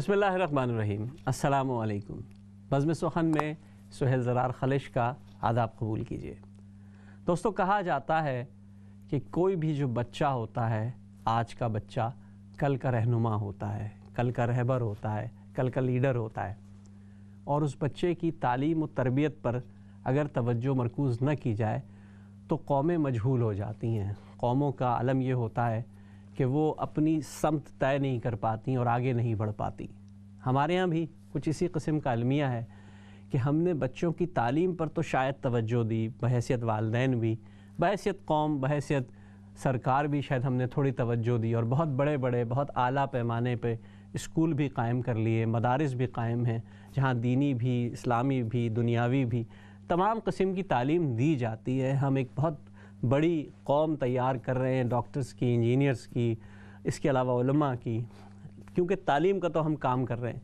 बिस्मिल्लाहिर्रहमानिर्रहीम, अस्सलामु अलैकुम। बज़्म सुखन में सुहेल ज़रार खलिश का आदाब कबूल कीजिए। दोस्तों, कहा जाता है कि कोई भी जो बच्चा होता है, आज का बच्चा कल का रहनुमा होता है, कल का रहबर होता है, कल का लीडर होता है। और उस बच्चे की तालीम और तरबियत पर अगर तवज्जो मरकूज़ न की जाए तो कौमें मजहूल हो जाती हैं। कौमों का अलम ये होता है कि वो अपनी समत तय नहीं कर पाती और आगे नहीं बढ़ पाती। हमारे यहाँ भी कुछ इसी किस्म का अलमिया है कि हमने बच्चों की तालीम पर तो शायद तवज्जो दी, बहैसियत वालिदैन भी, बहैसियत कौम, बहैसियत सरकार भी शायद हमने थोड़ी तवज्जो दी और बहुत बड़े बड़े, बहुत आला पैमाने पे स्कूल भी कायम कर लिए, मदारिस भी कायम हैं जहाँ दीनी भी, इस्लामी भी, दुनियावी भी तमाम किस्म की तालीम दी जाती है। हम एक बहुत बड़ी कौम तैयार कर रहे हैं, डॉक्टर्स की, इंजीनियर्स की, इसके अलावा उलमा की, क्योंकि तालीम का तो हम काम कर रहे हैं,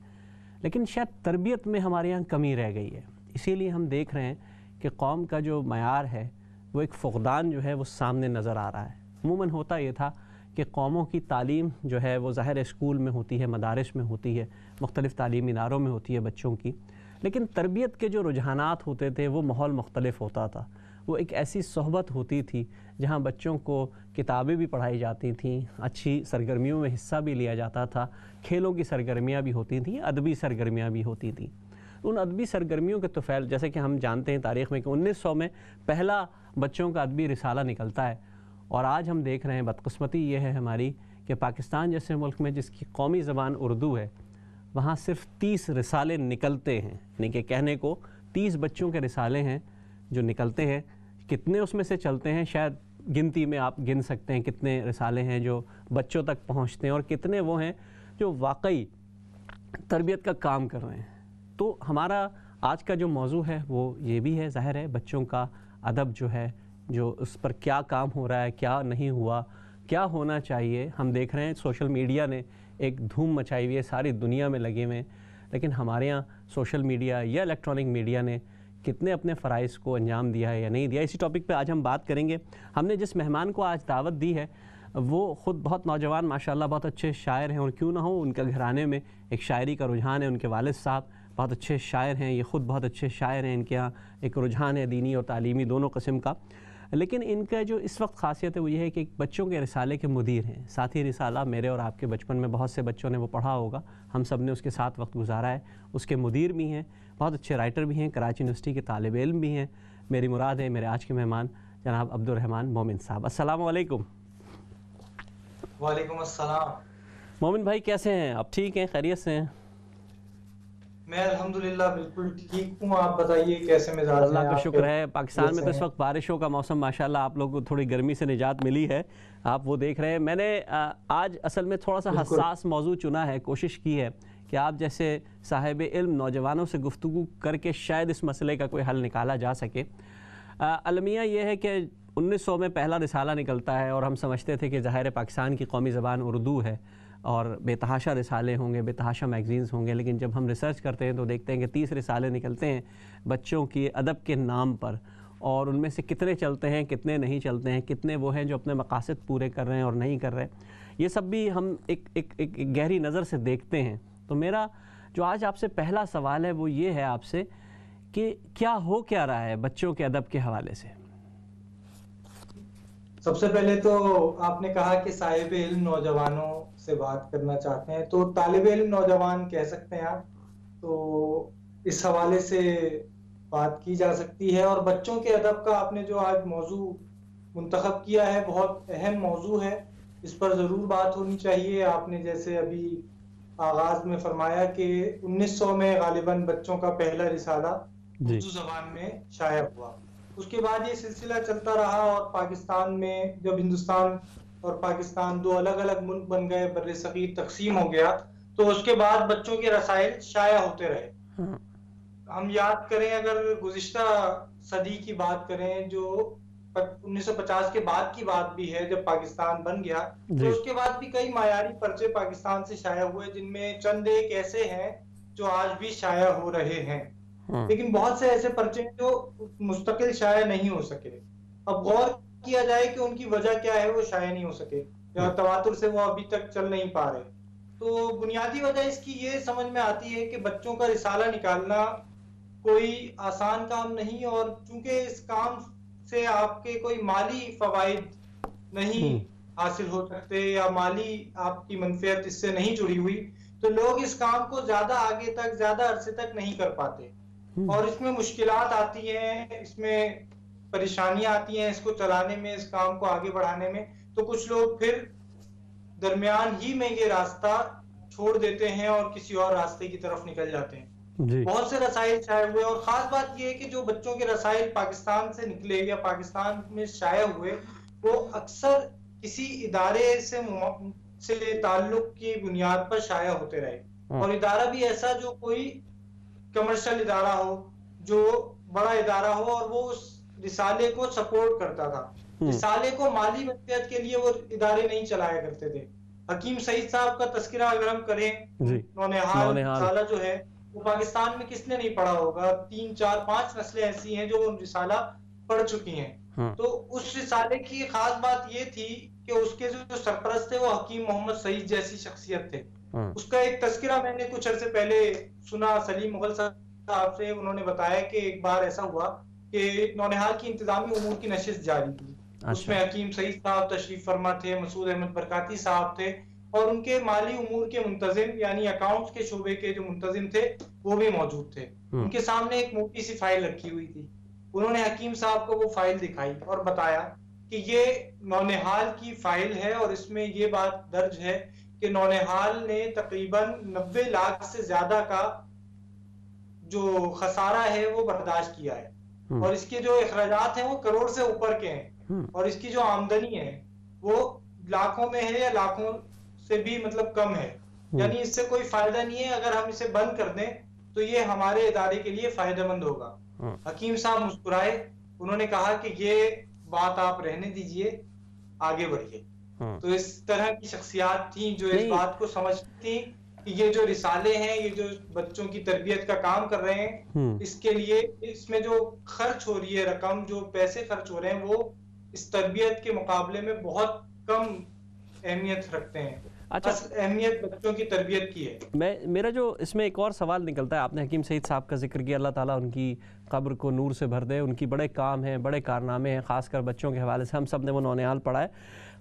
लेकिन शायद तरबियत में हमारे यहाँ कमी रह गई है। इसीलिए हम देख रहे हैं कि कौम का जो मयार है वो एक फ़ुक़दान जो है वो सामने नज़र आ रहा है। अमूमन होता ये था कि कौमों की तालीम जो है वो ज़ाहिर स्कूल में होती है, मदारिस में होती है, मुख्तलिफ़ तालीमी इदारों में होती है बच्चों की, लेकिन तरबियत के जो रुझानात होते थे वो माहौल मुख्तलिफ़ होता था। वो एक ऐसी सोहबत होती थी जहाँ बच्चों को किताबें भी पढ़ाई जाती थीं, अच्छी सरगर्मियों में हिस्सा भी लिया जाता था, खेलों की सरगर्मियाँ भी होती थीं, अदबी सरगर्मियाँ भी होती थीं। उन अदबी सरगर्मियों के तोफ़ैल, जैसे कि हम जानते हैं तारीख़ में कि 1900 में पहला बच्चों का अदबी रिसाला निकलता है। और आज हम देख रहे हैं, बदकिस्मती ये है हमारी कि पाकिस्तान जैसे मुल्क में जिसकी कौमी ज़बान उर्दू है, वहाँ सिर्फ़ 30 रिसाले निकलते हैं। यानी कि कहने को 30 बच्चों के रिसाले हैं जो निकलते हैं। कितने उसमें से चलते हैं, शायद गिनती में आप गिन सकते हैं कितने रिसाले हैं जो बच्चों तक पहुंचते हैं और कितने वो हैं जो वाकई तरबियत का काम कर रहे हैं। तो हमारा आज का जो मौजू है वो ये भी है, ज़ाहिर है बच्चों का अदब जो है, जो उस पर क्या काम हो रहा है, क्या नहीं हुआ, क्या होना चाहिए। हम देख रहे हैं सोशल मीडिया ने एक धूम मचाई हुई है, सारी दुनिया में लगे हुए हैं, लेकिन हमारे यहाँ सोशल मीडिया या इलेक्ट्रॉनिक मीडिया ने कितने अपने फ़राइज़ को अंजाम दिया है या नहीं दिया। इसी टॉपिक पे आज हम बात करेंगे। हमने जिस मेहमान को आज दावत दी है वो ख़ुद बहुत नौजवान, माशाल्लाह बहुत अच्छे शायर हैं, और क्यों ना हो, उनका घराने में एक शायरी का रुझान है। उनके वालिद साहब बहुत अच्छे शायर हैं, ये ख़ुद बहुत अच्छे शायर हैं। इनके यहाँ एक रुझान है दीनी और तालीमी दोनों किस्म का। लेकिन इनका जो इस वक्त ख़ासियत है वो ये है कि बच्चों के रिसाले के मुदीर हैं। साथ ही रिसाला मेरे और आपके बचपन में बहुत से बच्चों ने वो पढ़ा होगा, हम सब ने उसके साथ वक्त गुजारा है। उसके मुदीर भी हैं, बहुत अच्छे राइटर भी हैं, कराची यूनिवर्सिटी के तालिब इल्म भी हैं। मेरी मुराद है मेरे आज के मेहमान जनाब अब्दुर्रहमान मोमिन साहब। अस्सलाम वालेकुम। वालेकुम अस्सलाम। मोमिन भाई कैसे हैं आप? ठीक हैं, खैरियत से हैं? मैं अल्हम्दुलिल्लाह बिल्कुल ठीक हूँ। आप बताइए कैसे मिजाज हैं? अल्लाह का शुक्र है। पाकिस्तान में तो इस हैं? वक्त बारिशों का मौसम, माशाल्लाह आप लोगों को थोड़ी गर्मी से निजात मिली है, आप वो देख रहे हैं। मैंने आज असल में थोड़ा सा हसास मौजू चुना है, कोशिश की है कि आप जैसे साहिब इल्म नौजवानों से गुफ्तगू करके शायद इस मसले का कोई हल निकाला जा सके। अलमिया ये है कि 1900 में पहला रिसाला निकलता है और हम समझते थे कि ज़ाहिर पाकिस्तान की कौमी ज़बान उर्दू है और बेतहाशा रिसाले होंगे, बेतहाशा मैगज़ीन्स होंगे, लेकिन जब हम रिसर्च करते हैं तो देखते हैं कि 30 रिसाले निकलते हैं बच्चों की अदब के नाम पर, और उनमें से कितने चलते हैं, कितने नहीं चलते हैं, कितने वो हैं जो अपने मकासद पूरे कर रहे हैं और नहीं कर रहे। ये सब भी हम एक गहरी नज़र से देखते हैं। तो मेरा जो आज आपसे पहला सवाल है वो ये है आपसे कि क्या हो क्या रहा है बच्चों के अदब के हवाले से? सबसे पहले तो आपने कहा कि साहिब इल्म नौजवानों से बात करना चाहते हैं, तो तालिब इल्म नौजवान कह सकते हैं आप। तो इस हवाले से बात की जा सकती है। और बच्चों के अदब का आपने जो आज मौजू मुंतखब किया है, बहुत अहम मौजू है, इस पर ज़रूर बात होनी चाहिए। आपने जैसे अभी आगाज में फरमाया कि 1900 में गालिबन बच्चों का पहला रिसाला उर्दू ज़बान में शाया हुआ। उसके बाद ये सिलसिला चलता रहा और पाकिस्तान में जब हिंदुस्तान और पाकिस्तान दो अलग अलग मुल्क बन गए, बर्रे सगीर तकसीम हो गया, तो उसके बाद बच्चों के रसायल शाया होते रहे। हम याद करें, अगर गुज़िश्ता सदी की बात करें, जो 1950 के बाद की बात भी है जब पाकिस्तान बन गया, तो उसके बाद भी कई मायारी पर्चे पाकिस्तान से शाया हुए, जिनमें चंद एक ऐसे हैं जो आज भी शाया हो रहे हैं। लेकिन बहुत से ऐसे पर्चे जो मुस्तकिल शाया नहीं हो सके। अब गौर किया जाए कि उनकी वजह क्या है वो शाया नहीं हो सके, या तवातुर से वो अभी तक चल नहीं पा रहे। तो बुनियादी वजह इसकी ये समझ में आती है कि बच्चों का रिसाला निकालना कोई आसान काम नहीं, और चूंकि इस काम से आपके कोई माली फवाइद नहीं हम्म। हासिल हो सकते या माली आपकी मनफियत इससे नहीं जुड़ी हुई, तो लोग इस काम को ज्यादा आगे तक, ज्यादा अरसे तक नहीं कर पाते, और इसमें मुश्किलात आती हैं, इसमें परेशानियां आती हैं इसको चलाने में, इस काम को आगे बढ़ाने में। तो कुछ लोग फिर दरमियान ही में ये रास्ता छोड़ देते हैं और किसी और रास्ते की तरफ निकल जाते हैं। जी। बहुत से रसायल शाये हुए, और खास बात यह है कि जो बच्चों के रसायल पाकिस्तान से निकले या पाकिस्तान में शाये हुए, वो अक्सर किसी इदारे से ताल्लुक की बुनियाद पर शाया होते रहे, और इदारा भी ऐसा जो कोई कमर्शियल इदारा हो, जो बड़ा इदारा हो, और वो उस रिसाले को सपोर्ट करता था। रिसाले को माली मदद के लिए वो इदारे नहीं चलाया करते थे। हकीम सईद साहब का तस्करा अगर हम करें, नौनिहाल रिसाला जो है वो पाकिस्तान में किसने नहीं पढ़ा होगा, 3, 4, 5 नस्लें ऐसी हैं जो रिसाला पढ़ चुकी हैं। तो उस रिसाले की खास बात ये थी कि उसके जो सरपरस्त थे वो हकीम मोहम्मद सईद जैसी शख्सियत थे। उसका एक तस्करा मैंने कुछ अरसे पहले सुना सलीम मुगल साहब से। उन्होंने बताया कि एक बार ऐसा हुआ कि नौनिहाल की इंतजामी उमूर की नशिस्त जारी थी। उसमें हकीम सईद साहब तशरीफ फरमा थे, मसूद अहमद बरकाती साहब थे, और उनके माली उमूर के मुंतजिम यानी अकाउंट्स के शोबे के जो मुंतजिम थे वो भी मौजूद थे। उनके सामने एक मोटी सी फाइल रखी हुई थी। उन्होंने हकीम साहब को वो फाइल दिखाई और बताया कि ये नौनिहाल की फाइल है, और इसमें ये बात दर्ज है कि नौनिहाल ने तकरीबन 90 लाख से ज्यादा का जो खसारा है वो बर्दाश्त किया है, और इसके जो अखराजात हैं वो करोड़ से ऊपर के हैं, और इसकी जो आमदनी है वो लाखों में है या लाखों से भी मतलब कम है। यानी इससे कोई फायदा नहीं है। अगर हम इसे बंद कर दें तो ये हमारे इदारे के लिए फायदेमंद होगा। हकीम साहब मुस्कुराए, उन्होंने कहा कि ये बात आप रहने दीजिए, आगे बढ़िए। तो इस तरह की शख्सियात थी जो इस बात को समझती थी कि ये जो रिसाले हैं, ये जो बच्चों की तरबियत का काम कर रहे हैं, इसके लिए इसमें जो खर्च हो रही है रकम, जो पैसे खर्च हो रहे हैं, वो इस तरबियत के मुकाबले में बहुत कम अहमियत रखते हैं। अच्छा, अहमियत बच्चों की तरबियत की है। मेरा जो इसमें एक और सवाल निकलता है, आपने हकीम सईद साहब का जिक्र किया, अल्लाह ताला उनकी कब्र को नूर से भर दे, उनकी बड़े काम हैं, बड़े कारनामे हैं, ख़ासकर बच्चों के हवाले से हम सब ने वो नौनिहाल पढ़ा है।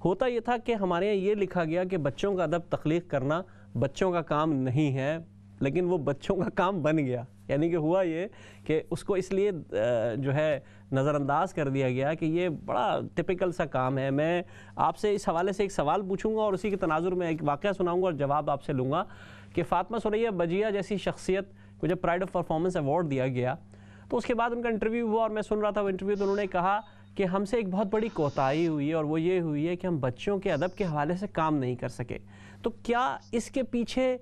होता ये था कि हमारे यहाँ ये लिखा गया कि बच्चों का अदब तख्लीक करना बच्चों का काम नहीं है, लेकिन वो बच्चों का काम बन गया। यानी कि हुआ ये कि उसको इसलिए जो है नज़रअंदाज कर दिया गया कि ये बड़ा टिपिकल सा काम है। मैं आपसे इस हवाले से एक सवाल पूछूंगा और उसी के तनाजुर में एक वाक़या सुनाऊंगा और जवाब आपसे लूँगा कि फ़ातिमा सुरैया बजिया जैसी शख्सियत को जब प्राइड ऑफ परफॉर्मेंस अवार्ड दिया गया तो उसके बाद उनका इंटरव्यू हुआ, और मैं सुन रहा था वो इंटरव्यू, तो उन्होंने कहा कि हमसे एक बहुत बड़ी कोताही हुई है, और वो ये हुई है कि हम बच्चों के अदब के हवाले से काम नहीं कर सके। तो क्या इसके पीछे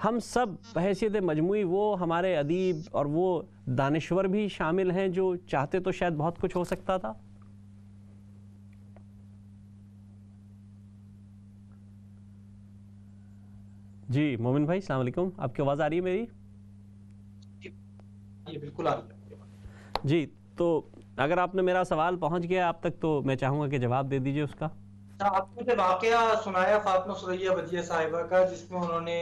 हम सब बहैसियत मजमूई, वो हमारे अदीब और वो दानिश्वर भी शामिल हैं जो चाहते तो शायद बहुत कुछ हो सकता था? जी मोमिन भाई, अस्सलाम वालेकुम, आपकी आवाज़ आ रही है मेरी? ये बिल्कुल आ रही है जी। तो अगर आपने मेरा सवाल पहुंच गया आप तक तो मैं चाहूँगा कि जवाब दे दीजिए उसका। आपने मुझे वाकया सुनाया फातिमा सुरैया बजिया साहिबा का, जिसमें उन्होंने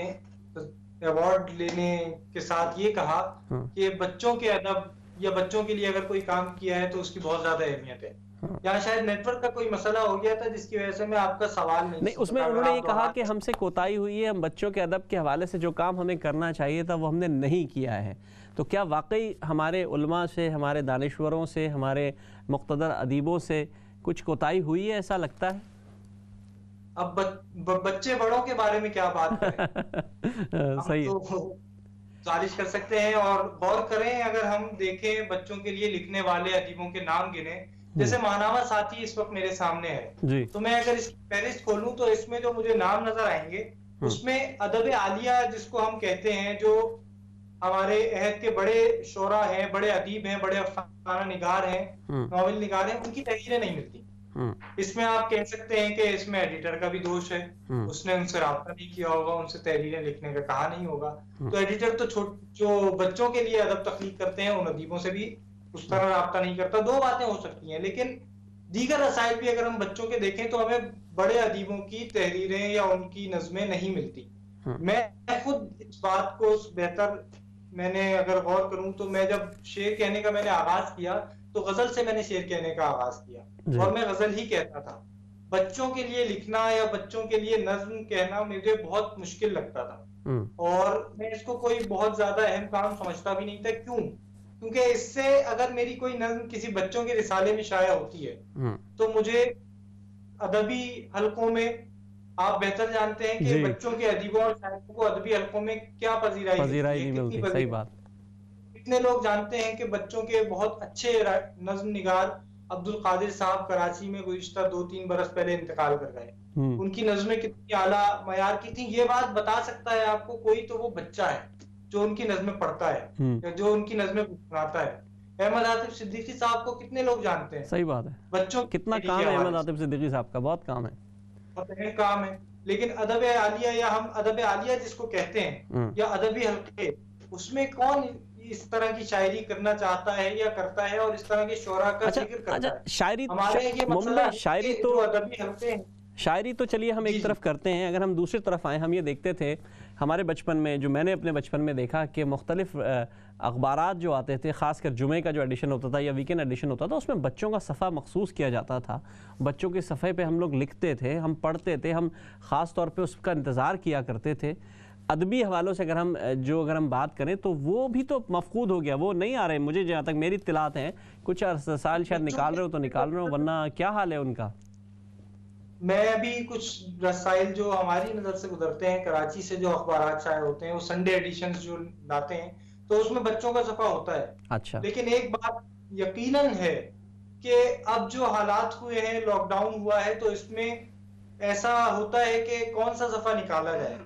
अवार्ड लेने के साथ ये कहा कि बच्चों के अदब या बच्चों के लिए अगर कोई काम किया है तो उसकी बहुत ज्यादा अहमियत है। या शायद नेटवर्क का कोई मसला हो गया था जिसकी वजह से मैं आपका सवाल नहीं उसमें उन्होंने ये कहा कि हमसे कोताही हुई है, हम बच्चों के अदब के हवाले से जो काम हमें करना चाहिए था वो हमने नहीं किया है। तो क्या वाकई हमारे उलमा से, हमारे दानिश्वरों से, हमारे मुक़्तदर अदीबों से कुछ कोताही हुई है, ऐसा लगता है? अब बच्चे बड़ों के बारे में क्या बात करें। सही है। तो गुजारिश कर सकते हैं और गौर करें, अगर हम देखें बच्चों के लिए लिखने वाले अदीबों के नाम गिने, जैसे माहनामा साथी इस वक्त मेरे सामने है जी। तो मैं अगर इसकी फहरिस्त खोलूं तो इसमें जो मुझे नाम नजर आएंगे उसमें अदब आलिया जिसको हम कहते हैं, जो हमारे अहद के बड़े शोरा हैं, बड़े अदीब हैं, बड़े अफसाना निगार हैं, नॉवेल निगार हैं, उनकी तहरीरें नहीं मिलती। इसमें आप कह सकते हैं कि इसमें एडिटर का भी दोष है, उसने उनसे राब्ता नहीं किया होगा, उनसे तहरीरें लिखने का कहा नहीं होगा। तो एडिटर तो जो बच्चों के लिए अदब तख्लीक करते हैं उन अदीबों से भी उस तरह राब्ता नहीं करता। दो बातें हो सकती हैं, लेकिन दीगर रसायल भी अगर हम बच्चों के देखें तो हमें बड़े अदीबों की तहरीरें या उनकी नज़में नहीं मिलती। मैं खुद इस बात को बेहतर, मैंने अगर गौर करूं तो मैं जब शेर कहने का मैंने आगाज किया तो गजल से मैंने शेर कहने का आगाज किया और मैं गजल ही कहता था। बच्चों के लिए लिखना या बच्चों के लिए नज्म कहना मुझे बहुत मुश्किल लगता था और मैं इसको कोई बहुत ज्यादा अहम काम समझता भी नहीं था। क्यों? क्योंकि इससे अगर मेरी कोई नज्म किसी बच्चों के रिसाले में शाया होती है तो मुझे अदबी हलकों में, आप बेहतर जानते हैं कि बच्चों के अदीबों और शायरों को अदबी हलकों में क्या पजीराई नहीं मिलती। सही बात। कितने लोग जानते हैं कि बच्चों के बहुत अच्छे नज्म निगार अब्दुल कादिर साहब कराची में गुज़िश्ता 2-3 बरस पहले इंतकाल कर गए। उनकी नज्में कितनी आला मयार की थी, ये बात बता सकता है आपको कोई तो वो बच्चा है जो उनकी नज्में पढ़ता है या जो उनकी नज्में गुनगुनाता है। अहमद आतिफ सिद्दीकी साहब को कितने लोग जानते हैं? सही बात है। बच्चों कितना काम है अहमद आतिफ सिद्दीकी साहब का, बहुत काम है, बहुत काम है। लेकिन अदब आलिया या हम अदब आलिया जिसको कहते हैं या अदबी हल्के, उसमें कौन इस तरह की शायरी करना चाहता है या करता है और इस तरह के शोरा का जिक्र करता है? शायरी, हमारे ये मसला शायरी तो अदबी हल्के हैं। शायरी तो चलिए हम एक तरफ करते हैं, अगर हम दूसरी तरफ आए, हम ये देखते थे हमारे बचपन में, जो मैंने अपने बचपन में देखा कि मुख्तलिफ अखबारात जो आते थे, ख़ासकर जुमे का जो एडिशन होता था या वीकेंड एडिशन होता था, उसमें बच्चों का सफ़ा मखसूस किया जाता था। बच्चों के सफ़े पे हम लोग लिखते थे, हम पढ़ते थे, हम ख़ास तौर पे उसका इंतज़ार किया करते थे। अदबी हवालों से अगर हम बात करें तो वो भी तो मफकूद हो गया, वो नहीं आ रहे। मुझे जहाँ तक मेरी इत्तलात हैं, कुछ साल शायद निकाल रहे हो तो निकाल रहे हो, वरना क्या हाल है उनका? मैं अभी कुछ रसाइल जो हमारी नज़र से गुजरते हैं, कराची से जो अखबार शाये होते हैं, वो संडे एडिशंस जो लाते हैं, तो उसमें बच्चों का सफ़ा होता है। अच्छा। लेकिन एक बात यकीनन है कि अब जो हालात हुए हैं, लॉकडाउन हुआ है, तो इसमें ऐसा होता है कि कौन सा सफ़ा निकाला जाए।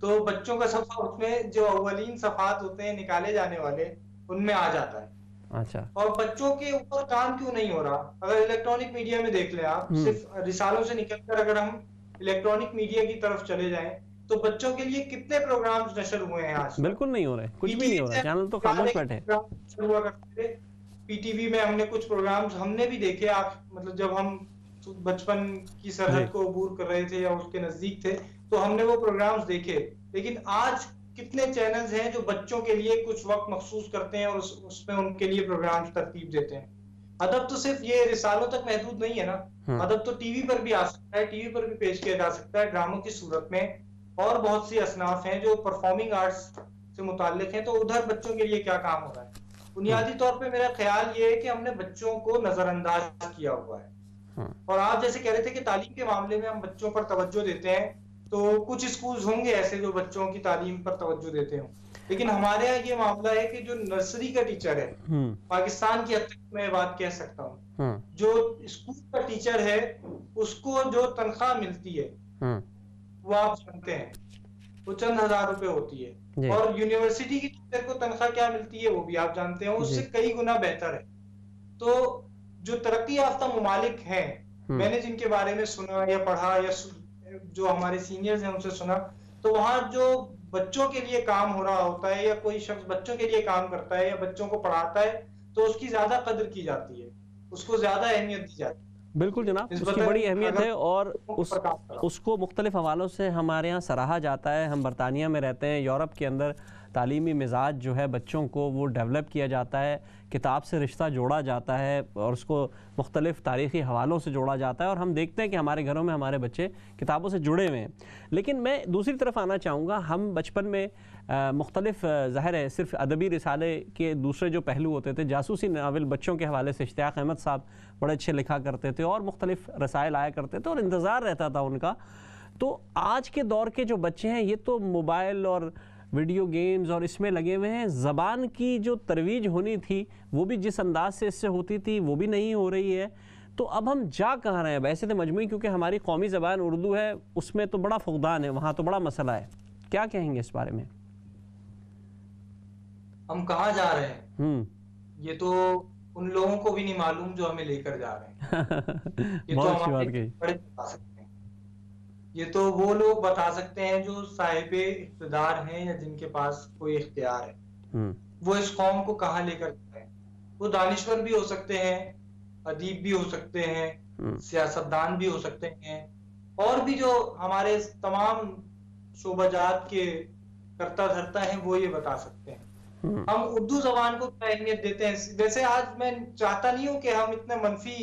तो बच्चों का सफ़ा उसमें जो अव्वलीन सफ़ात होते हैं निकाले जाने वाले, उनमें आ जाता है। अच्छा। और बच्चों के ऊपर काम क्यों नहीं हो रहा? अगर इलेक्ट्रॉनिक मीडिया में देख लें आप, सिर्फ रिसालों से निकलकर अगर हम इलेक्ट्रॉनिक मीडिया की तरफ चले जाएं, तो बच्चों के लिए कितने प्रोग्राम्स नशर हुए हैं आज? बिल्कुल नहीं हो रहे, कुछ भी नहीं हो रहा, चैनल तो खामोश बैठे हुआ करते थे। पीटीवी में हमने कुछ प्रोग्राम्स हमने भी देखे, आप मतलब जब हम बचपन की सरहद को अबूर कर रहे थे या उसके नजदीक थे, तो हमने वो प्रोग्राम्स देखे। लेकिन आज कितने चैनल्स हैं जो बच्चों के लिए कुछ वक्त मखसूस करते हैं और उसमें उनके लिए प्रोग्राम्स तरतीब देते हैं। अदब तो सिर्फ ये रिसालों तक महदूद नहीं है ना, अदब तो टीवी पर भी आ सकता है, टीवी पर भी पेश किया जा सकता है ड्रामों की सूरत में। और बहुत सी असनाफ हैं जो परफॉर्मिंग आर्ट्स से मुताल्लिक हैं, तो उधर बच्चों के लिए क्या काम हो रहा है? बुनियादी तौर पे मेरा ख्याल ये है कि हमने बच्चों को नजरअंदाज किया हुआ है। और आप जैसे कह रहे थे कि तालीम के मामले में हम बच्चों पर तवज्जो देते हैं, तो कुछ स्कूल्स होंगे ऐसे जो बच्चों की तालीम पर तवज्जो देते हो, लेकिन हमारे यहाँ ये मामला है कि जो नर्सरी का टीचर है, पाकिस्तान की हद तक मैं बात कह सकता हूँ, जो स्कूल का टीचर है उसको जो तनख्वाह मिलती है वो आप जानते हैं, वो चंद हजार रुपए होती है। और यूनिवर्सिटी की टीचर को तनख्वाह क्या मिलती है वो भी आप जानते हैं, उससे कई गुना बेहतर है। तो जो तरक्की याफ्ता मुमालिक हैं, मैंने जिनके बारे में सुना या पढ़ा या जो हमारे सीनियर्स हैं उनसे सुना, तो वहां जो बच्चों के लिए काम हो रहा होता है या कोई शख्स बच्चों के लिए काम करता है या बच्चों को पढ़ाता है, तो उसकी ज्यादा कदर की जाती है, उसको ज्यादा अहमियत दी जाती है। बिल्कुल जनाब, उसकी बड़ी अहमियत है और उसको मुख्तलिफ हवालों से हमारे यहाँ सराहा जाता है। हम बरतानिया में रहते हैं, यूरोप के अंदर तालीमी मिजाज जो है बच्चों को वो डेवलप किया जाता है, किताब से रिश्ता जोड़ा जाता है और उसको मुख्तलिफ तारीख़ी हवालों से जोड़ा जाता है, और हम देखते हैं कि हमारे घरों में हमारे बच्चे किताबों से जुड़े हुए हैं। लेकिन मैं दूसरी तरफ आना चाहूँगा, हम बचपन में मुख्तलिफ ज़ाहिर है सिर्फ अदबी रिसाले के दूसरे जो पहलू होते थे, जासूसी नावल बच्चों के हवाले से इश्तियाक अहमद साहब बड़े अच्छे लिखा करते थे और मुख्तलिफ रसायल आया करते थे और इंतज़ार रहता था उनका। तो आज के दौर के जो बच्चे हैं ये तो मोबाइल और वीडियो गेम्स और इसमें लगे हुए हैं। ज़बान की जो तरवीज होनी थी वो भी जिस अंदाज से इससे होती थी वो भी नहीं हो रही है। तो अब हम जा कहाँ रहे हैं? वैसे तो मजमूई क्योंकि हमारी कौमी ज़बान उर्दू है, उसमें तो बड़ा फुकदान है, वहाँ तो बड़ा मसला है। क्या कहेंगे इस बारे में? हम कहाँ जा रहे हैं ये तो उन लोगों को भी नहीं मालूम जो हमें लेकर जा रहे हैं। ये बहुत तो अच्छी बात हमारे बड़े बता सकते हैं। ये तो वो लोग बता सकते हैं जो साहिबे इख्तिदार हैं या जिनके पास कोई इख्तियार है, वो इस कौम को कहाँ लेकर जा रहे हैं। वो दानिश्वर भी हो सकते हैं, अदीब भी हो सकते हैं, सियासतदान भी हो सकते हैं, और भी जो हमारे तमाम शोभाजात के करता धरता है वो ये बता सकते हैं। हम उर्दू जबान को क्या अहमियत देते हैं। वैसे आज मैं चाहता नहीं हूँ कि हम इतने मनफी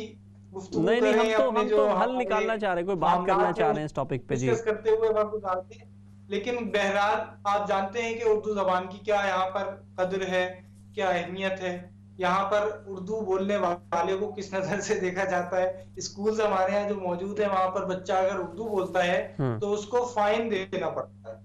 गुफ्तगू नहीं नहीं, करें, अपने हम जो तो हल हमारे निकालना चाह रहे हैं, कोई बात करना मामलात है चाह रहे हैं उस इस टॉपिक पे जी। डिस्कस करते हुए वक्त गुजारते हैं। लेकिन बहरहाल आप जानते हैं कि उर्दू जबान की क्या यहाँ पर कदर है, क्या अहमियत है, यहाँ पर उर्दू बोलने वाले को किस नजर से देखा जाता है। स्कूल हमारे यहाँ जो मौजूद है वहां पर बच्चा अगर उर्दू बोलता है तो उसको फाइन देना पड़ता है,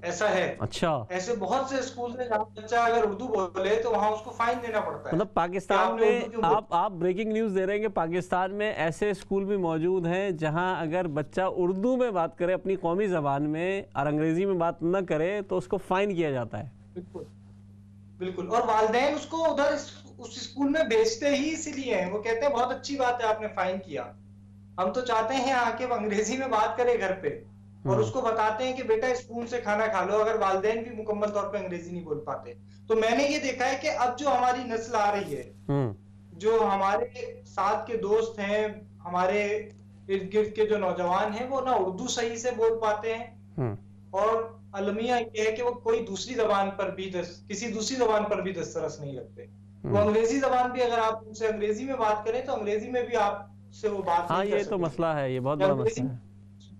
ऐसा है। अच्छा, ऐसे बहुत से स्कूल में जहाँ बच्चा अगर उर्दू बोले तो वहां उसको फाइन देना पड़ता है मतलब कि पाकिस्तान आपने उर्दू में क्यों बोली। आप ब्रेकिंग न्यूज़ दे रहे हैं कि पाकिस्तान में ऐसे स्कूल भी मौजूद हैं जहां अगर बच्चा उर्दू में बात करे अपनी कौमी ज़बान में और अंग्रेज़ी में बात न करे तो उसको फ़ाइन किया जाता है। बिल्कुल बिल्कुल। और वालिदैन उसको उधर उस स्कूल में भेजते ही इसीलिए हैं, वो कहते हैं बहुत अच्छी बात है आपने फाइन किया। हम तो चाहते हैं आके वो अंग्रेजी में बात करे घर पे और उसको बताते हैं कि बेटा स्पून से खाना खा लो, अगर वालिदैन भी मुकम्मल तौर पे अंग्रेजी नहीं बोल पाते। तो मैंने ये देखा है कि अब जो हमारी नस्ल आ रही है, जो हमारे साथ के दोस्त हैं, हमारे इर्द गिर्द के जो नौजवान हैं, वो ना उर्दू सही से बोल पाते हैं और अलमिया ये है कि वो कोई दूसरी जबान पर भी किसी दूसरी जबान पर भी दस्तरस नहीं रखते। वो अंग्रेजी जबान भी अगर आप उनसे अंग्रेजी में बात करें तो अंग्रेजी में भी आपसे वो बात हाँ, नहीं कर ये तो सकेंगे, मसला है, ये बहुत या बड़ा अंग्रेजी मसला है।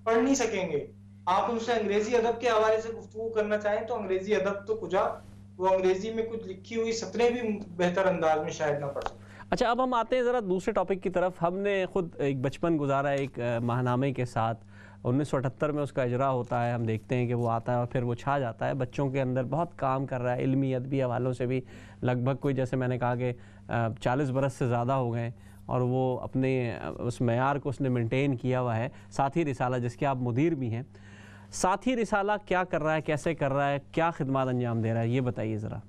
पढ़ नहीं सकेंगे। आप उनसे अंग्रेजी अदब के हवाले से गुफ्तगू करना चाहें तो अंग्रेजी अदब तो कुछ वो अंग्रेजी में कुछ लिखी हुई सतरें भी बेहतर अंदाज में शायद ना पढ़ सकें। अच्छा, अब हम आते हैं ज़रा दूसरे टॉपिक की तरफ। हमने खुद एक बचपन गुजारा एक महानामे के साथ। 1978 में उसका इजरा होता है, हम देखते हैं कि वो आता है और फिर वो छा जाता है, बच्चों के अंदर बहुत काम कर रहा है, इल्मी अदबी हवालों से भी लगभग कोई, जैसे मैंने कहा कि 40 बरस से ज़्यादा हो गए और वो अपने उस मेयार को उसने मेंटेन किया हुआ है। साथी रिसाला जिसके आप मुदीर भी हैं, साथी रिसाला क्या कर रहा है, कैसे कर रहा है, क्या खिदमत अंजाम दे रहा है, ये बताइए ज़रा।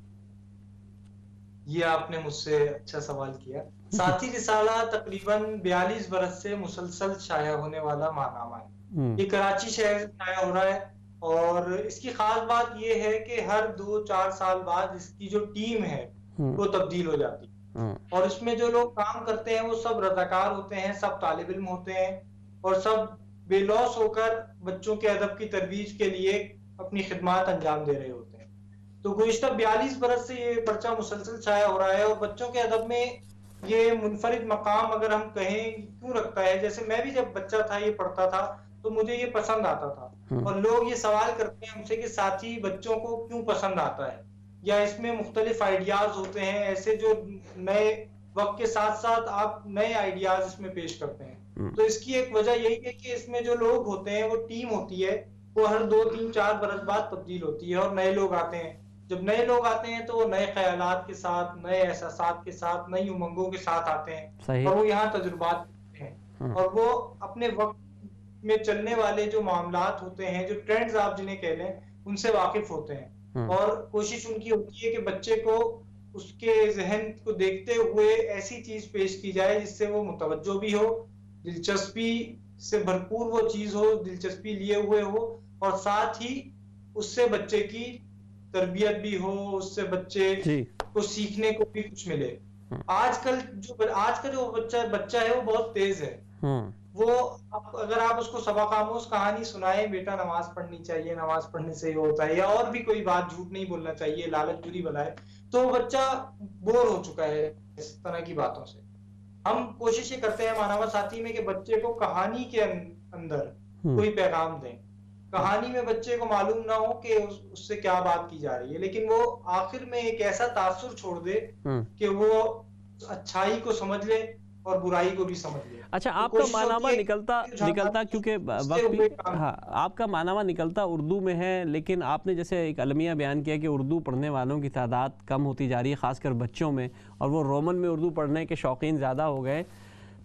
ये आपने मुझसे अच्छा सवाल किया। साथी रिसाला तकरीबन 42 बरस से मुसलसल शाया होने वाला माहनामा है। ये कराची शहर से शाया हो रहा है और इसकी खास बात ये है कि हर 2-4 साल बाद इसकी जो टीम है वो तब्दील हो जाती है और इसमें जो लोग काम करते हैं वो सब रजाकार होते हैं, सब तालिब इल्म होते हैं और सब बेलौस होकर बच्चों के अदब की तरबीज के लिए अपनी खिदमत अंजाम दे रहे होते हैं। तो गुज़िश्ता 42 बरस से ये पर्चा मुसलसल छाया हो रहा है और बच्चों के अदब में ये मुनफरिद मकाम अगर हम कहें क्यों रखता है। जैसे मैं भी जब बच्चा था ये पढ़ता था तो मुझे ये पसंद आता था और लोग ये सवाल करते हैं हमसे कि साथी बच्चों को क्यों पसंद आता है, या इसमें मुख्तलिफ आइडियाज होते हैं ऐसे जो नए वक्त के साथ साथ आप नए आइडियाज इसमें पेश करते हैं। तो इसकी एक वजह यही है कि इसमें जो लोग होते हैं वो टीम होती है, वो हर 2-3-4 बरस बाद तब्दील होती है और नए लोग आते हैं। जब नए लोग आते हैं तो वो नए ख्यालात के साथ, नए एहसासात के साथ, नई उमंगों के साथ आते हैं और वो यहाँ तजुर्बात करते हैं और वो अपने वक्त में चलने वाले जो मामलात होते हैं, जो ट्रेंड्स आप जिन्हें कह लें, उनसे वाकिफ होते हैं और कोशिश उनकी होती है कि बच्चे को उसके जहन को देखते हुए ऐसी चीज पेश की जाए जिससे वो मुतवज्जो भी हो, दिलचस्पी से भरपूर वो चीज हो, दिलचस्पी लिए हुए हो और साथ ही उससे बच्चे की तरबियत भी हो, उससे बच्चे को सीखने को भी कुछ मिले। आजकल आज का जो बच्चा है वो बहुत तेज है। वो अगर आप उसको सबक आमोज कहानी सुनाए, बेटा नमाज पढ़नी चाहिए, नमाज पढ़ने से ही होता है, या और भी कोई बात, झूठ नहीं बोलना चाहिए, लालच बुरी बला है, तो बच्चा बोर हो चुका है इस तरह की बातों से। हम कोशिश ये करते हैं मानवा साथी में कि बच्चे को कहानी के अंदर कोई पैगाम दें। कहानी में बच्चे को मालूम ना हो कि उससे क्या बात की जा रही है, लेकिन वो आखिर में एक ऐसा तासुर छोड़ दे कि वो अच्छाई को समझ ले और बुराई को भी समझ ले। अच्छा, आपका मानामा निकलता क्योंकि वक्त भी, हाँ, आपका मानामा निकलता उर्दू में है, लेकिन आपने जैसे एक अलमिया बयान किया कि उर्दू पढ़ने वालों की तादाद कम होती जा रही है, ख़ासकर बच्चों में, और वो रोमन में उर्दू पढ़ने के शौकीन ज़्यादा हो गए।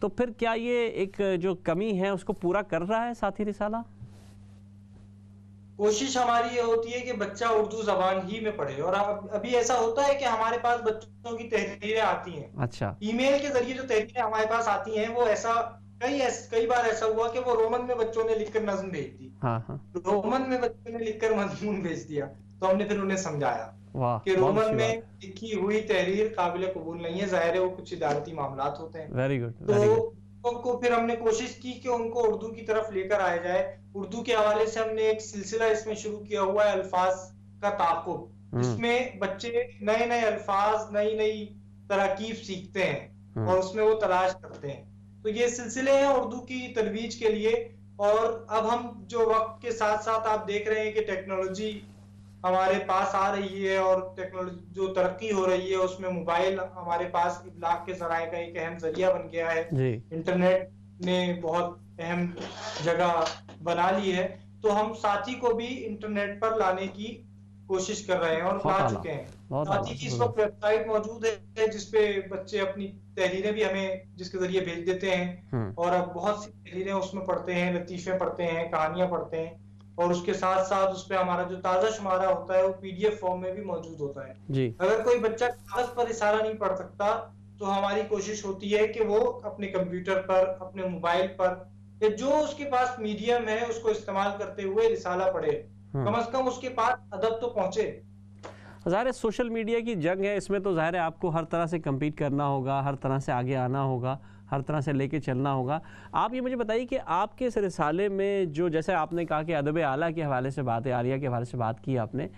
तो फिर क्या ये एक जो कमी है उसको पूरा कर रहा है साथी रिसाला? कोशिश हमारी ये होती है कि बच्चा उर्दू जबान ही में पढ़े और अभी ऐसा होता है कि हमारे पास बच्चों की तहरीरें आती हैं। अच्छा, ईमेल के जरिए जो तहरीरें हमारे पास आती हैं वो कई बार ऐसा हुआ कि वो रोमन में बच्चों ने लिखकर नज्म भेज दी। रोमन में बच्चों ने लिखकर मजमून भेज दिया, तो हमने फिर उन्हें समझाया कि रोमन में लिखी हुई तहरीर काबिल कबूल नहीं है, जाहिर है वो कुछ इदारती मामलात होते हैं। Very good. तो बच्चों को फिर हमने कोशिश की कि उनको उर्दू की तरफ लेकर आया जाए। उर्दू के हवाले से हमने एक सिलसिला इसमें शुरू किया हुआ है, अल्फाज का ताक़ुब, जिसमें बच्चे नए नए अल्फाज, नई नई तरकीब सीखते हैं और उसमें वो तलाश करते हैं। तो ये सिलसिले हैं उर्दू की तरवीज के लिए। और अब हम जो वक्त के साथ साथ आप देख रहे हैं कि टेक्नोलॉजी हमारे पास आ रही है और टेक्नोलॉजी जो तरक्की हो रही है उसमें मोबाइल हमारे पास इब्लाग के जराए का एक अहम जरिया बन गया है। इंटरनेट ने बहुत अहम जगह बना ली है। तो हम साथी को भी इंटरनेट पर लाने की कोशिश कर रहे हैं और ला चुके हैं। साथी की इस वक्त वेबसाइट मौजूद है जिसपे बच्चे अपनी तहरीरें भी हमें जिसके जरिए भेज देते हैं और अब बहुत सी तहरीरें उसमें पढ़ते हैं, लतीफे पढ़ते हैं, कहानियां पढ़ते हैं और उसके साथ साथ उस पे हमारा जो ताजा शुमारा होता है वो पीडीएफ फॉर्म में भी मौजूद होता है जी। अगर कोई बच्चा कागज पर इशारा नहीं पढ़ सकता तो हमारी कोशिश होती है कि वो अपने कंप्यूटर पर, अपने मोबाइल पर या जो उसके पास मीडियम है उसको इस्तेमाल करते हुए रिसाला पढ़े, कम से कम उसके पास अदब तो पहुंचे। ज़ाहिर है सोशल मीडिया की जंग है, इसमें तो ज़ाहिर है आपको हर तरह से कम्पीट करना होगा, हर तरह से आगे आना होगा, हर तरह से लेके चलना होगा। आप ये मुझे बताइए कि आपके इस रिसाले में जो, जैसे आपने कहा कि अदब आला के हवाले से बात है, आरिया के हवाले से बात की आपने,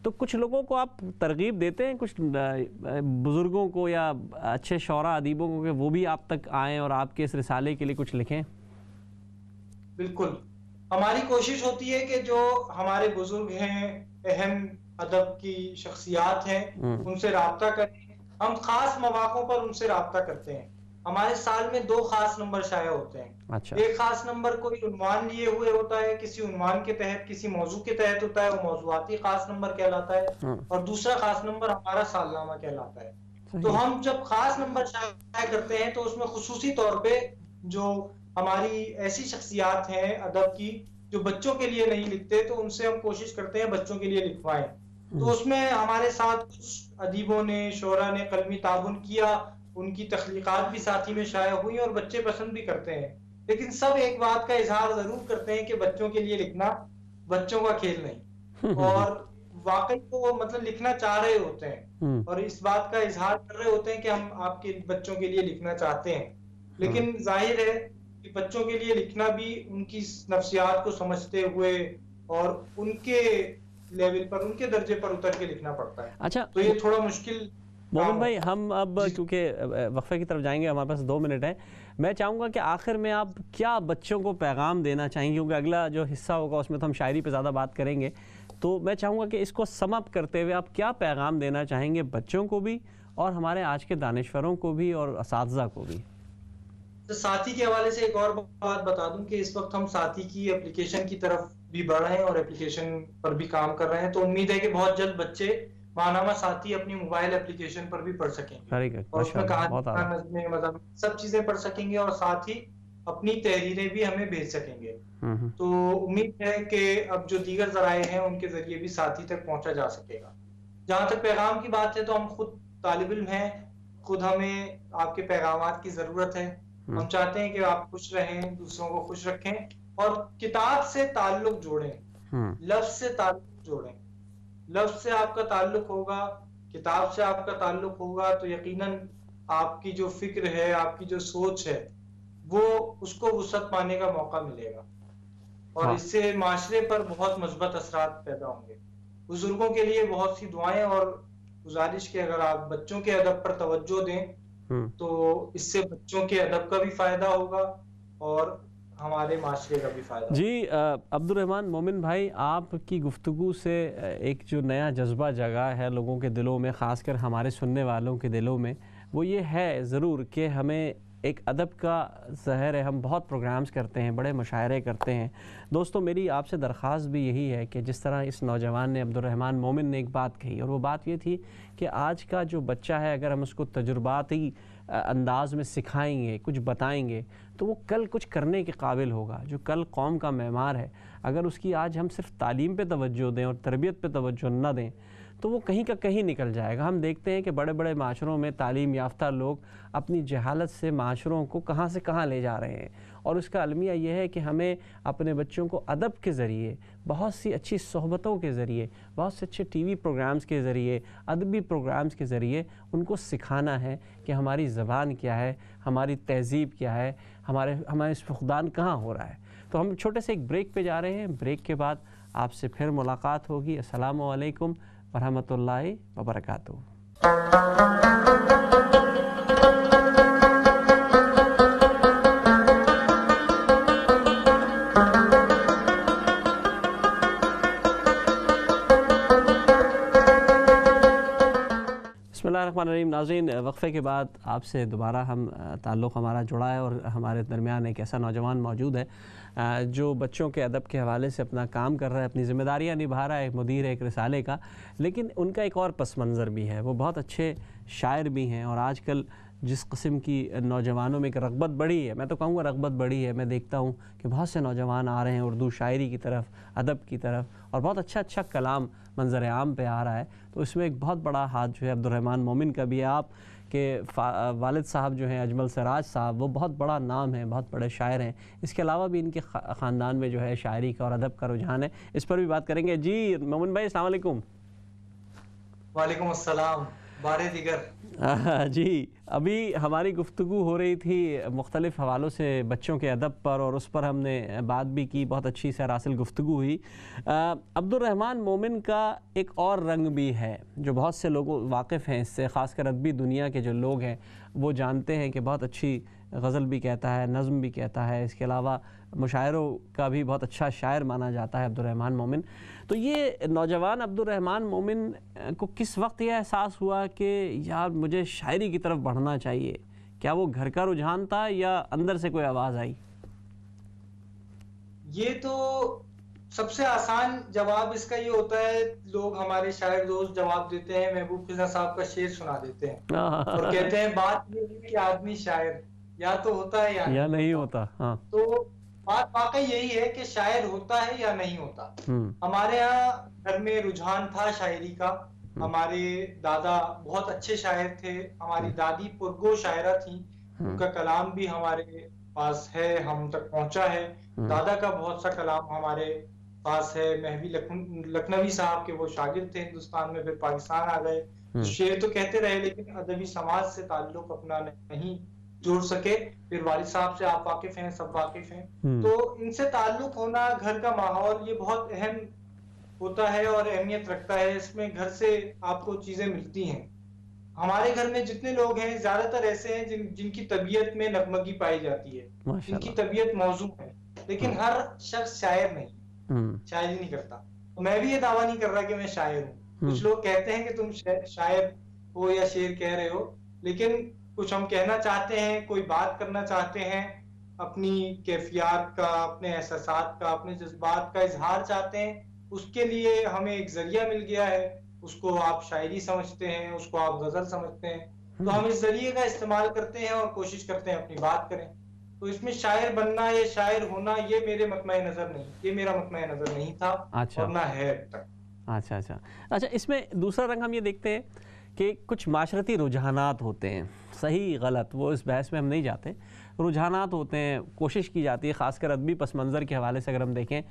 तो कुछ लोगों को आप तरगीब देते हैं, कुछ बुज़ुर्गों को या अच्छे शौरा अदीबों को, कि वो भी आप तक आएँ और आपके इस रिसाले के लिए कुछ लिखें? बिल्कुल, हमारी कोशिश होती है कि जो हमारे बुजुर्ग हैं, अहम अदब की शख्सियात हैं, उनसे राब्ता करें। हम खास मौक़ों पर उनसे राब्ता करते हैं। हमारे साल में 2 खास नंबर शाया होते हैं। अच्छा। एक खास नंबर कोई उन्वान लिए हुए होता है, किसी उन्वान के तहत, किसी मौजू के तहत होता है, वो मौजुआती खास नंबर कहलाता है और दूसरा खास नंबर हमारा सालनामा कहलाता है। तो हम जब खास नंबर शाया करते हैं तो उसमें खुसूसी तौर पे जो हमारी ऐसी शख्सियात हैं अदब की जो बच्चों के लिए नहीं लिखते, तो उनसे हम कोशिश करते हैं बच्चों के लिए लिखवाएं। तो उसमें हमारे साथ कुछ अदीबों ने, शोरा ने कलमी ताबुन किया, उनकी तख्लीकात भी साथी में शाया हुई और बच्चे पसंद भी करते हैं। लेकिन सब एक बात का इजहार जरूर करते हैं कि बच्चों के लिए लिखना बच्चों का खेल नहीं और वाकई वो मतलब लिखना चाह रहे होते हैं और इस बात का इजहार कर रहे होते हैं कि हम आपके बच्चों के लिए लिखना चाहते हैं। लेकिन जाहिर है कि बच्चों के लिए लिखना भी उनकी नफ्सियात को समझते हुए और उनके लेवल पर, उनके दर्जे पर उतर के लिखना पड़ता है। अच्छा, तो ये थोड़ा मुश्किल। मोमिन भाई, हम अब क्योंकि वक्फे की तरफ जाएंगे, हमारे पास 2 मिनट है, मैं चाहूँगा कि आखिर में आप क्या बच्चों को पैगाम देना चाहेंगे, क्योंकि अगला जो हिस्सा होगा उसमें तो हम शायरी पे ज़्यादा बात करेंगे। तो मैं चाहूँगा कि इसको सम अप करते हुए आप क्या पैगाम देना चाहेंगे बच्चों को भी और हमारे आज के दानिश्वरों को भी और असातिज़ा को भी? तो साथी के हवाले से एक और बात बता दूं कि इस वक्त हम साथी की एप्लीकेशन की तरफ भी बढ़ रहे हैं और एप्लीकेशन पर भी काम कर रहे हैं। तो उम्मीद है कि बहुत जल्द बच्चे माहनामा साथी अपनी मोबाइल एप्लीकेशन पर भी पढ़ सकेंगे और उसमें कहानी, सब चीजें पढ़ सकेंगे और साथ ही अपनी तहरीरें भी हमें भेज सकेंगे। तो उम्मीद है कि अब जो दीगर जराए हैं उनके जरिए भी साथी तक पहुंचा जा सकेगा। जहां तक पैगाम की बात है तो हम खुद तालिब इल्म हैं, खुद हमें आपके पैगामात की जरूरत है। हम चाहते हैं कि आप खुश रहें, दूसरों को खुश रखें और किताब से ताल्लुक जोड़ें, लफ्ज से ताल्लुक जोड़ें। लफ्ज से आपका ताल्लुक होगा, किताब से आपका ताल्लुक होगा तो यकीनन आपकी जो फिक्र है, आपकी जो सोच है, वो उसको वुसअत पाने का मौका मिलेगा और इससे माशरे पर बहुत मस्बत असरात पैदा होंगे। बुजुर्गों के लिए बहुत सी दुआएं और गुजारिश के अगर आप बच्चों के अदब पर तवज्जो दें तो इससे बच्चों के अदब का भी फायदा होगा और हमारे माशरे का भी फायदा। जी, अब्दुल रहमान मोमिन भाई, आपकी गुफ्तगू से एक जो नया जज्बा जगा है लोगों के दिलों में, ख़ासकर हमारे सुनने वालों के दिलों में, वो ये है ज़रूर कि हमें एक अदब का ज़हर है। हम बहुत प्रोग्राम्स करते हैं, बड़े मुशायरे करते हैं। दोस्तों, मेरी आपसे दरख्वास्त भी यही है कि जिस तरह इस नौजवान ने, अब्दुल रहमान मोमिन ने एक बात कही और वो बात ये थी कि आज का जो बच्चा है, अगर हम उसको तजुर्बाती अंदाज में सिखाएंगे, कुछ बताएंगे, तो वो कल कुछ करने के काबिल होगा। जो कल कौम का मेमार है, अगर उसकी आज हम सिर्फ तालीम पे तवज्जो दें और तरबियत पे तवज्जो न दें तो वो कहीं का कहीं निकल जाएगा। हम देखते हैं कि बड़े बड़े माशरों में तालीम याफ्ता लोग अपनी जहालत से माशरों को कहाँ से कहाँ ले जा रहे हैं और उसका अलमिया ये है कि हमें अपने बच्चों को अदब के ज़रिए, बहुत सी अच्छी सोहबतों के ज़रिए, बहुत से अच्छे टीवी प्रोग्राम्स के ज़रिए, अदबी प्रोग्राम्स के ज़रिए उनको सिखाना है कि हमारी ज़बान क्या है, हमारी तहज़ीब क्या है, हमारे हमारे इस फुकदान कहाँ हो रहा है। तो हम छोटे से एक ब्रेक पे जा रहे हैं, ब्रेक के बाद आपसे फिर मुलाकात होगी। अस्सलामु अलैकुम वरहमतुल्लाहि वबरकातुहू। बिस्मिल्लाहिर्रहमानिर्रहीम। नाज़रीन, वक्फ़े के बाद आपसे दोबारा हम ताल्लुक़ हमारा जुड़ा है और हमारे दरमियान एक ऐसा नौजवान मौजूद है जो बच्चों के अदब के हवाले से अपना काम कर रहा है, अपनी ज़िम्मेदारियाँ निभा रहा है, एक मुदीर है एक रिसाले का। लेकिन उनका एक और पस मंज़र भी है, वो बहुत अच्छे शायर भी हैं। और आजकल जिस किस्म की नौजवानों में एक रग़बत बढ़ी है, मैं तो कहूँगा रग़बत बढ़ी है, मैं देखता हूँ कि बहुत से नौजवान आ रहे हैं उर्दू शायरी की तरफ, अदब की तरफ, और बहुत अच्छा अच्छा कलाम मंज़र आम पे आ रहा है। तो इसमें एक बहुत बड़ा हाथ जो है अब्दुर्रहमान मोमिन का भी है। आप के वालिद साहब जो हैं अजमल सराज साहब, वो बहुत बड़ा नाम है, बहुत बड़े शायर हैं। इसके अलावा भी इनके ख़ानदान में जो है शायरी का और अदब का रुझान है, इस पर भी बात करेंगे। जी मोमिन भाई, अस्सलाम वालेकुम। वालेकुम अस्सलाम। बारे दिगर जी, अभी हमारी गुफ्तगू हो रही थी मुख्तलिफ़ हवालों से बच्चों के अदब पर, और उस पर हमने बात भी की, बहुत अच्छी सरासिल गुफ्तगू हुई। अब्दुर्रहमान मोमिन का एक और रंग भी है जो बहुत से लोग वाकिफ़ हैं इससे, ख़ासकर अदबी दुनिया के जो लोग हैं वो जानते हैं कि बहुत अच्छी गज़ल भी कहता है, नज़्म भी कहता है। इसके अलावा मुशायरों का भी बहुत अच्छा शायर माना जाता है अब्दुर्रहमान मोमिन। तो ये नौजवान अब्दुर्रहमान मोमिन को किस वक्त यह एहसास हुआ कि यार मुझे शायरी की तरफ बढ़ना चाहिए? क्या वो घर का रुझान था या अंदर से कोई आवाज़ आई? ये तो सबसे आसान जवाब इसका ये होता है, लोग हमारे शायर दोस्त जवाब देते हैं, महबूब खिज़ा साहब का शेर सुना देते हैं और कहते हैं बात ये है कि आदमी शायर या तो होता है या नहीं होता। हाँ। तो बात वाकई यही है कि शायर होता है या नहीं होता। हमारे यहाँ घर में रुझान था शायरी का। हमारे दादा बहुत अच्छे शायर थे, हमारी दादी पुरगो शायरा थी, उनका कलाम भी हमारे पास है, हम तक पहुंचा है। दादा का बहुत सा कलाम हमारे पास है। महवी लखनवी साहब के वो शागिर्द थे हिंदुस्तान में, फिर पाकिस्तान आ गए। तो शेर तो कहते रहे लेकिन अदबी समाज से ताल्लुक अपना नहीं जोड़ सके। फिर वालिद साहब से आप वाकिफ हैं, सब वाकिफ हैं। तो इनसे ताल्लुक होना, घर का माहौल, ये बहुत अहम होता है और अहमियत रखता है। इसमें घर से आपको चीजें मिलती हैं। हमारे घर में जितने लोग हैं ज्यादातर ऐसे हैं जिनकी तबीयत में नगमगी पाई जाती है, जिनकी तबीयत मौजूद है, लेकिन हर शख्स शायर नहीं, शायरी नहीं करता। तो मैं भी ये दावा नहीं कर रहा कि मैं शायर हूँ। कुछ लोग कहते हैं कि तुम शायर हो या शेर कह रहे हो, लेकिन कुछ हम कहना चाहते हैं, कोई बात करना चाहते हैं, अपनी कैफियत का, अपने एहसासात का, अपने जज्बात का इजहार चाहते हैं, उसके लिए हमें एक जरिया मिल गया है। उसको आप शायरी समझते हैं, उसको आप गजल समझते हैं, तो हम इस जरिए का इस्तेमाल करते हैं और कोशिश करते हैं अपनी बात करें। तो इसमें शायर बनना या शायर होना ये मेरे मतमए नजर नहीं, ये मेरा मतमए नजर नहीं था। अच्छा। और ना है अब तक। अच्छा, इसमें दूसरा रंग हम ये देखते हैं कि कुछ माशरती रुझानात होते हैं, सही गलत वो इस बहस में हम नहीं जाते, रुझानात होते हैं, कोशिश की जाती है, ख़ासकर अदबी पस मंज़र के हवाले से अगर हम देखें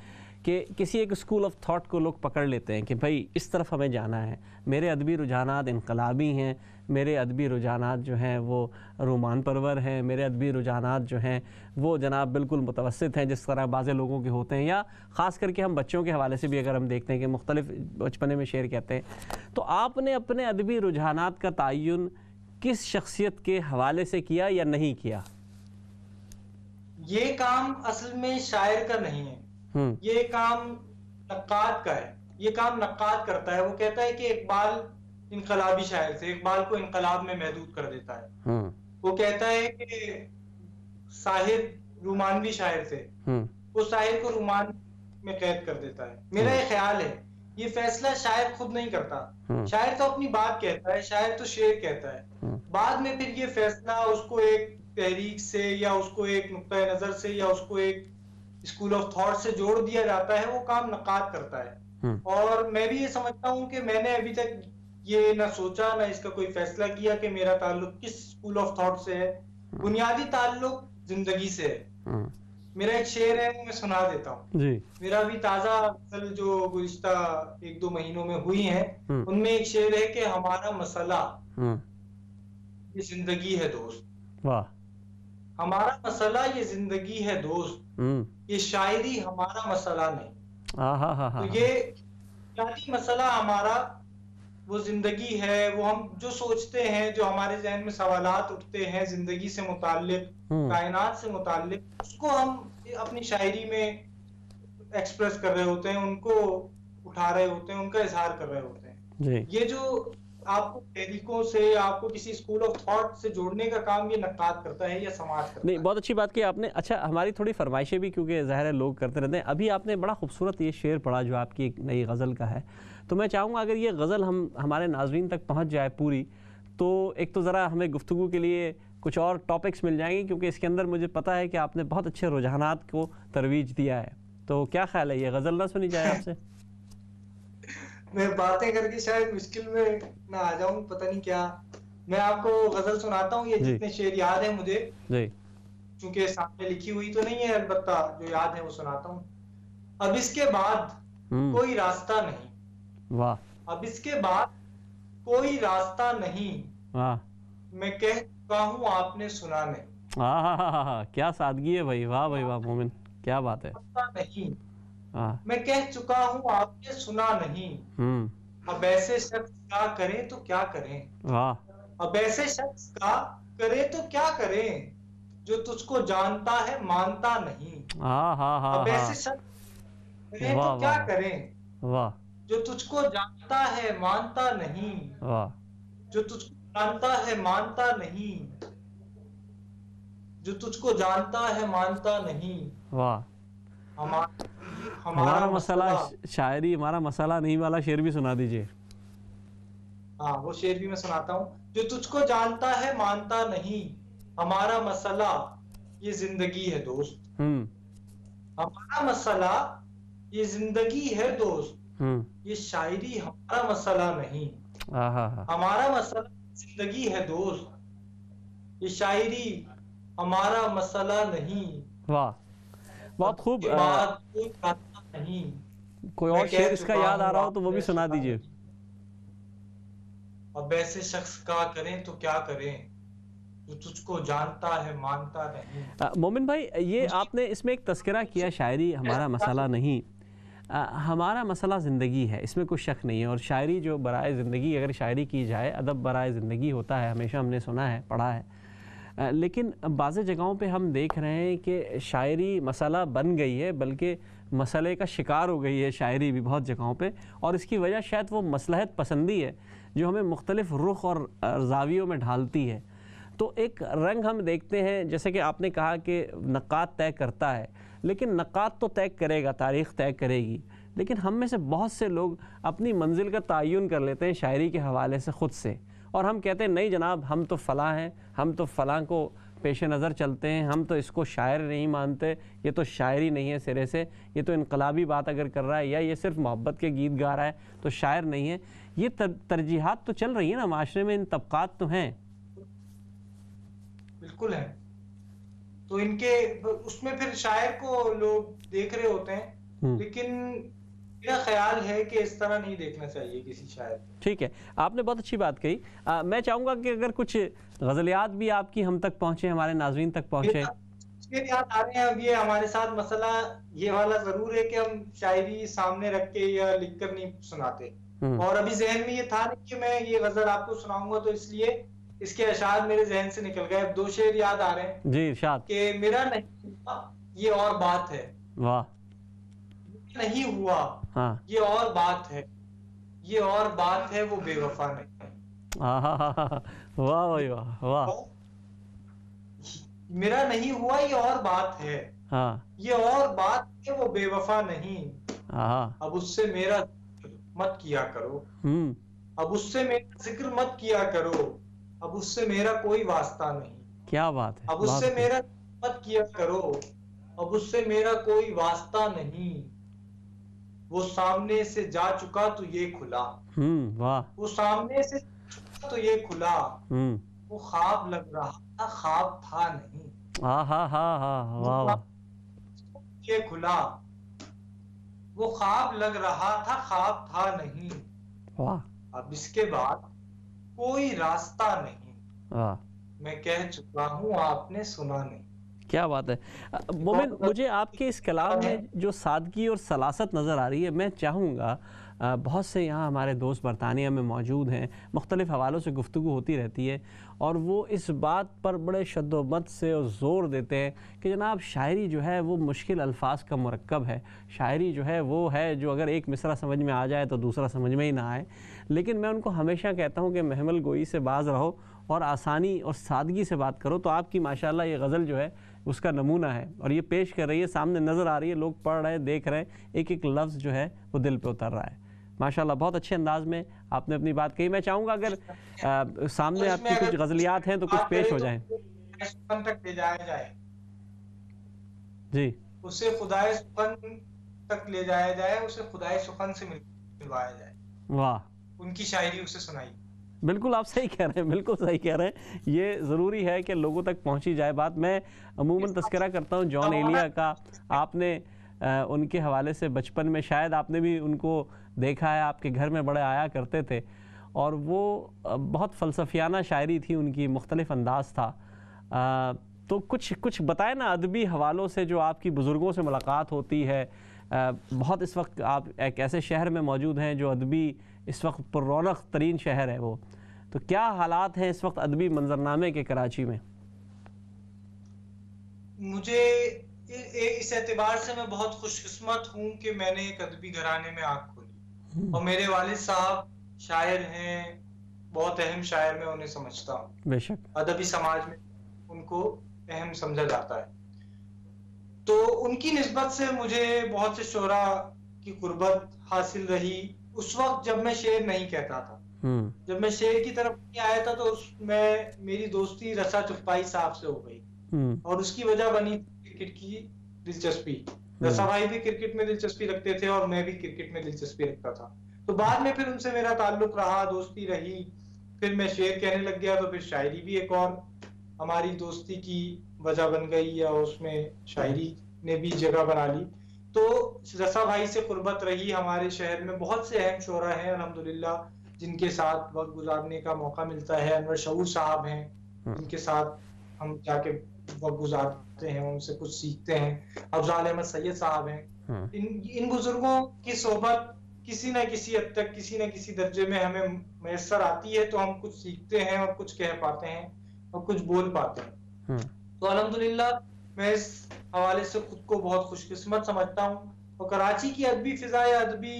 कि किसी एक स्कूल ऑफ थॉट को लोग पकड़ लेते हैं कि भाई इस तरफ हमें जाना है। मेरे अदबी रुझानात इनकलाबी हैं, मेरे अदबी रुझानात जो हैं वो रोमान परवर हैं, मेरे अदबी रुझानात जो हैं वो जनाब बिल्कुल मुतवस्सित हैं जिस तरह बाज़ लोगों के होते हैं। या ख़ास करके हम बच्चों के हवाले से भी अगर हम देखते हैं कि मुख्तलिफ बचपने में शेर कहते हैं। तो आपने अपने अदबी रुझानात का तयन किस शख्सियत के हवाले से किया या नहीं किया? ये काम असल में शायर का नहीं है, ये काम नक्काद का है। ये काम नक्काद करता है। वो कहता है कि इकबाल इनकलाबी शायर थे, इकबाल को इनकलाब में महदूद कर देता है। वो कहता है कि साहिर रोमानवी शायर थे, वो शायर को रोमान में कैद कर देता है। मेरा ये ख्याल है, ये फैसला शायर खुद नहीं करता। शायर तो अपनी बात कहता है, शायर तो शेर कहता है। बाद में फिर ये फैसला उसको एक तहरीक से या उसको एक नुक्ता नजर से या उसको एक स्कूल ऑफ थॉट से जोड़ दिया जाता है। वो काम नक्काद करता है। और मैं भी ये समझता हूँ कि मैंने अभी तक ये ना सोचा ना इसका कोई फैसला किया कि मेरा ताल्लुक किस स्कूल ऑफ थॉट से है। बुनियादी ताल्लुक जिंदगी से है। मेरा एक शेर है, मैं सुना देता हूँ। मेरा भी ताजा गजल जो गुज़िश्ता 1-2 महीनों में हुई है, उनमें एक शेर है कि हमारा मसला ये जिंदगी है दोस्त। वाह। हमारा मसला ये जिंदगी है दोस्त, ये शायरी हमारा मसला नहीं। तो ये शायरी मसला हमारा वो जिंदगी है, वो हम जो सोचते हैं, जो हमारे जहन में सवालात उठते हैं जिंदगी से मुताल्लिक, कायनात से मुताल्लिक, उसको हम अपनी शायरी में एक्सप्रेस कर रहे होते हैं, उनको उठा रहे होते हैं, उनका इजहार कर रहे होते हैं। ये जो आपको तहरीकों से, आपको किसी स्कूल ऑफ थॉट से जोड़ने का काम ये नक्काद करता है या समाज करता नहीं, है। बहुत अच्छी बात की आपने। अच्छा, हमारी थोड़ी फरमाइशें भी, क्योंकि ज़ाहिर है लोग करते रहते हैं। अभी आपने बड़ा खूबसूरत ये शेर पढ़ा जो आपकी एक नई गज़ल का है, तो मैं चाहूँगा अगर ये गज़ल हमारे नाज़रीन तक पहुँच जाए पूरी, तो एक तो ज़रा हमें गुफ्तगू के लिए कुछ और टॉपिक्स मिल जाएंगे, क्योंकि इसके अंदर मुझे पता है कि आपने बहुत अच्छे रुझानात को तरवीज दिया है। तो क्या ख्याल है, ये गज़ल ना सुनी जाए आपसे? मैं बातें करके शायद मुश्किल में ना आ जाऊं, पता नहीं क्या। मैं आपको गजल सुनाता हूँ, ये जितने शेर याद है मुझे, चूंकि सामने लिखी हुई तो नहीं है, अलबत्ता जो याद है वो सुनाता हूँ। अब इसके बाद कोई रास्ता नहीं, वाह। अब इसके बाद कोई रास्ता नहीं, वाह। मैं कह चुका हूँ आपने सुना नहीं। क्या सादगी है भाई, वाह भाई वाह मोमिन, क्या बात है। नहीं, मैं कह चुका हूँ आपने सुना नहीं। अब ऐसे शख्स का करें तो क्या करें, वाह। अब ऐसे शख्स का करें तो क्या करें, जो तुझको जानता है मानता नहीं। अब ऐसे शख्स करें तो क्या करें, वाह, जो तुझको जानता है मानता नहीं। वाह, जो तुझको जानता है मानता नहीं, जो तुझको जानता है मानता नहीं। वाह। हमारा मसला शायरी, हमारा मसला नहीं वाला शेर भी सुना दीजिए। हाँ, वो शेर भी मैं सुनाता हूँ। जो तुझको जानता है मानता नहीं, हमारा मसला ये जिंदगी है दोस्त। हमारा मसला ये जिंदगी है दोस्त, ये शायरी हमारा मसला नहीं। हमारा मसला जिंदगी है दोस्त, ये शायरी हमारा मसला नहीं। वाह, बहुत खूब। नहीं, कोई और शेर इसका याद आ रहा हो तो वो भी सुना दीजिए। अब ऐसे शख्स का करें तो क्या करें, जो तुझको जानता है मानता नहीं। मोमिन भाई, ये आपने इसमें एक तस्करा किया, शायरी हमारा मसला नहीं, हमारा मसला ज़िंदगी है, इसमें कोई शक नहीं है। और शायरी जो बराए ज़िंदगी, अगर शायरी की जाए, अदब बराए ज़िंदगी होता है, हमेशा हमने सुना है, पढ़ा है। लेकिन बाज़ जगहों पे हम देख रहे हैं कि शायरी मसला बन गई है, बल्कि मसले का शिकार हो गई है शायरी भी बहुत जगहों पे। और इसकी वजह शायद वो मसलहत पसंदी है जो हमें मुख्तलिफ़ रुख और ज़ावियों में ढालती है। तो एक रंग हम देखते हैं, जैसे कि आपने कहा कि नक़ाद तय करता है, लेकिन नक़ाद तो तय करेगा, तारीख़ तय करेगी, लेकिन हम में से बहुत से लोग अपनी मंजिल का तयन कर लेते हैं शायरी के हवाले से ख़ुद से, और हम कहते हैं नहीं जनाब, हम तो फ़लाँ हैं, हम तो फ़लाँ को पेश नज़र चलते हैं, हम तो इसको शायर नहीं मानते, ये तो शायरी नहीं है सिरे से, ये तो इनकलाबी बात अगर कर रहा है या ये सिर्फ मोहब्बत के गीत गा रहा है तो शायर नहीं है। ये तरजीहात तो चल रही है ना माशरे में, इन तबकात तो हैं। बिल्कुल है। तो इनके उसमें फिर शायर को लोग देख रहे होते हैं, लेकिन मेरा ख्याल है कि इस तरह नहीं देखना चाहिए किसी शायर। ठीक है, आपने बहुत अच्छी बात कही। मैं चाहूँगा कि अगर कुछ गज़लियात भी आपकी हम तक पहुँचे, हमारे नाज़रीन तक पहुँचे। याद आ रहे हैं अब ये हमारे साथ मसला ये वाला ज़रूर है कि हम शायरी सामने रख के या लिख कर नहीं सुनाते, और अभी जहन में ये था नहीं कि मैं ये गज़ल आपको सुनाऊंगा, तो इसलिए इसके अशार मेरे जहन से निकल गए। अब दो शेर याद आ रहे हैं जी, इरशाद। कि मेरा नहीं हुआ ये और बात है। वाह। नहीं हुआ हाँ, ये और बात है, ये और बात है वो बेवफा नहीं। वाह भाई वाह, वाह। मेरा नहीं हुआ ये और बात है, हाँ, ये और बात है वो बेवफा नहीं। अब उससे मेरा मत किया करो, अब उससे मेरा जिक्र मत किया करो, अब उससे मेरा कोई वास्ता नहीं। क्या बात है। अब उससे मेरा मत किया करो, अब उससे मेरा कोई वास्ता नहीं। वो सामने से जा चुका तो ये खुला, वाह। वो सामने से तो ये खुला, वो ख्वाब लग रहा था ख्वाब था नहीं। वाह। ये खुला, वो ख्वाब लग रहा था ख्वाब था नहीं। वाह। अब इसके बाद कोई रास्ता नहीं, वाह। मैं कह चुका हूँ आपने सुना नहीं। क्या बात है। मोमिन, मुझे आपके इस कलाम में जो सादगी और सलासत नज़र आ रही है, मैं चाहूँगा बहुत से यहाँ हमारे दोस्त बरतानिया में मौजूद हैं, मुख्तलिफ़ हवालों से गुफ्तगू होती रहती है और वो इस बात पर बड़े शद्दोमत से और ज़ोर देते हैं कि जनाब शायरी जो है वो मुश्किल अल्फाज का मुरक्कब है, शायरी जो है वो है जो अगर एक मिसरा समझ में आ जाए तो दूसरा समझ में ही ना आए। लेकिन मैं उनको हमेशा कहता हूँ कि महमल गोई से बाज़ रहो और आसानी और सादगी से बात करो। तो आपकी माशाल्लाह ये गज़ल जो है उसका नमूना है और ये पेश कर रही है, सामने नज़र आ रही है, लोग पढ़ रहे हैं, देख रहे हैं, एक एक लफ्ज़ जो है वो दिल पे उतर रहा है। माशाल्लाह बहुत अच्छे अंदाज में आपने अपनी बात कही। मैं चाहूँगा अगर सामने आपकी कुछ गज़लियात हैं तो कुछ पेश हो जाएं। तक ले जाया जाए जी, उसे खुदाए सुखन तक ले जाया जाए, उसे खुदाए सुखन से मिलवाया जाए। वाह, उनकी शायरी उसे सुनाई। बिल्कुल आप सही कह रहे हैं, बिल्कुल सही कह रहे हैं। ये ज़रूरी है कि लोगों तक पहुंची जाए बात। मैं अमूमन तज़किरा करता हूं जॉन एलिया का। आपने उनके हवाले से बचपन में शायद आपने भी उनको देखा है, आपके घर में बड़े आया करते थे और वो बहुत फ़लसफ़ियाना शायरी थी उनकी, मुख्तलिफ़ अंदाज़ था। तो कुछ बताएं ना अदबी हवालों से, जो आपकी बुज़ुर्गों से मुलाकात होती है। बहुत इस वक्त आप एक ऐसे शहर में मौजूद हैं जो अदबी इस वक्त पुररौनक तरीन शहर है वो, तो क्या हालात हैं इस वक्त अदबी मंजरनामे के कराची में? मुझे इस एतबार से मैं बहुत खुशकिस्मत हूँ कि मैंने एक अदबी घराने में आँख खोली और मेरे वालिद साहब शायर हैं, बहुत अहम शायर, मैं उन्हें समझता हूँ। बेशक अदबी समाज में उनको अहम समझा जाता है। तो उनकी निस्बत से मुझे बहुत से शोरा की कुर्बत हासिल रही उस वक्त जब मैं शेर नहीं कहता था। जब मैं शेर की तरफ नहीं आया था तो उसमें मेरी दोस्ती रसा चुप्पाई साहब से हो गई और उसकी वजह बनी क्रिकेट की दिलचस्पी। रसा भाई भी क्रिकेट में दिलचस्पी रखते थे और मैं भी क्रिकेट में दिलचस्पी रखता था। तो बाद में फिर उनसे मेरा ताल्लुक रहा, दोस्ती रही, फिर मैं शेर कहने लग गया तो फिर शायरी भी एक और हमारी दोस्ती की वजह बन गई या उसमें शायरी ने भी जगह बना ली। तो रसा भाई से कुर्बत रही। हमारे शहर में बहुत से अहम शोरा हैं अल्हम्दुलिल्लाह जिनके साथ वक्त गुजारने का मौका मिलता है। अनवर शऊर साहब हैं जिनके साथ हम जाके वक्त गुजारते हैं, उनसे कुछ सीखते हैं। अफजाल अहमद सैयद साहब हैं। इन बुजुर्गों की सोहबत किसी न किसी हद तक, किसी न किसी दर्जे में हमें मैसर आती है तो हम कुछ सीखते हैं और कुछ कह पाते हैं और कुछ बोल पाते हैं। तो अल्हम्दुलिल्लाह मैं इस हवाले से खुद को बहुत खुशकिस्मत समझता हूँ। और कराची की अदबी फिजा या अदबी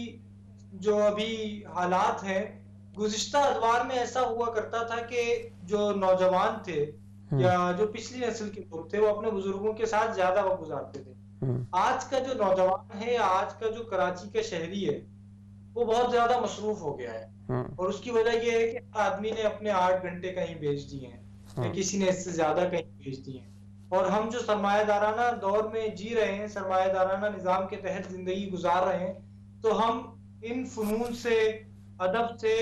जो अभी हालात हैं, गुज़िश्ता अदवार में ऐसा हुआ करता था कि जो नौजवान थे या जो पिछली नस्ल के लोग थे वो अपने बुजुर्गों के साथ ज्यादा वक्त गुजारते थे। आज का जो नौजवान है या आज का जो कराची का शहरी है वो बहुत ज्यादा मसरूफ हो गया है और उसकी वजह ये है कि आदमी ने अपने 8 घंटे कहीं भेज दिए हैं या किसी ने इससे ज्यादा कहीं भेज दिए हैं। और हम जो सरमायादाराना दौर में जी रहे हैं, सरमायादाराना निजाम के तहत जिंदगी गुजार रहे हैं, तो हम इन फनून से, अदब से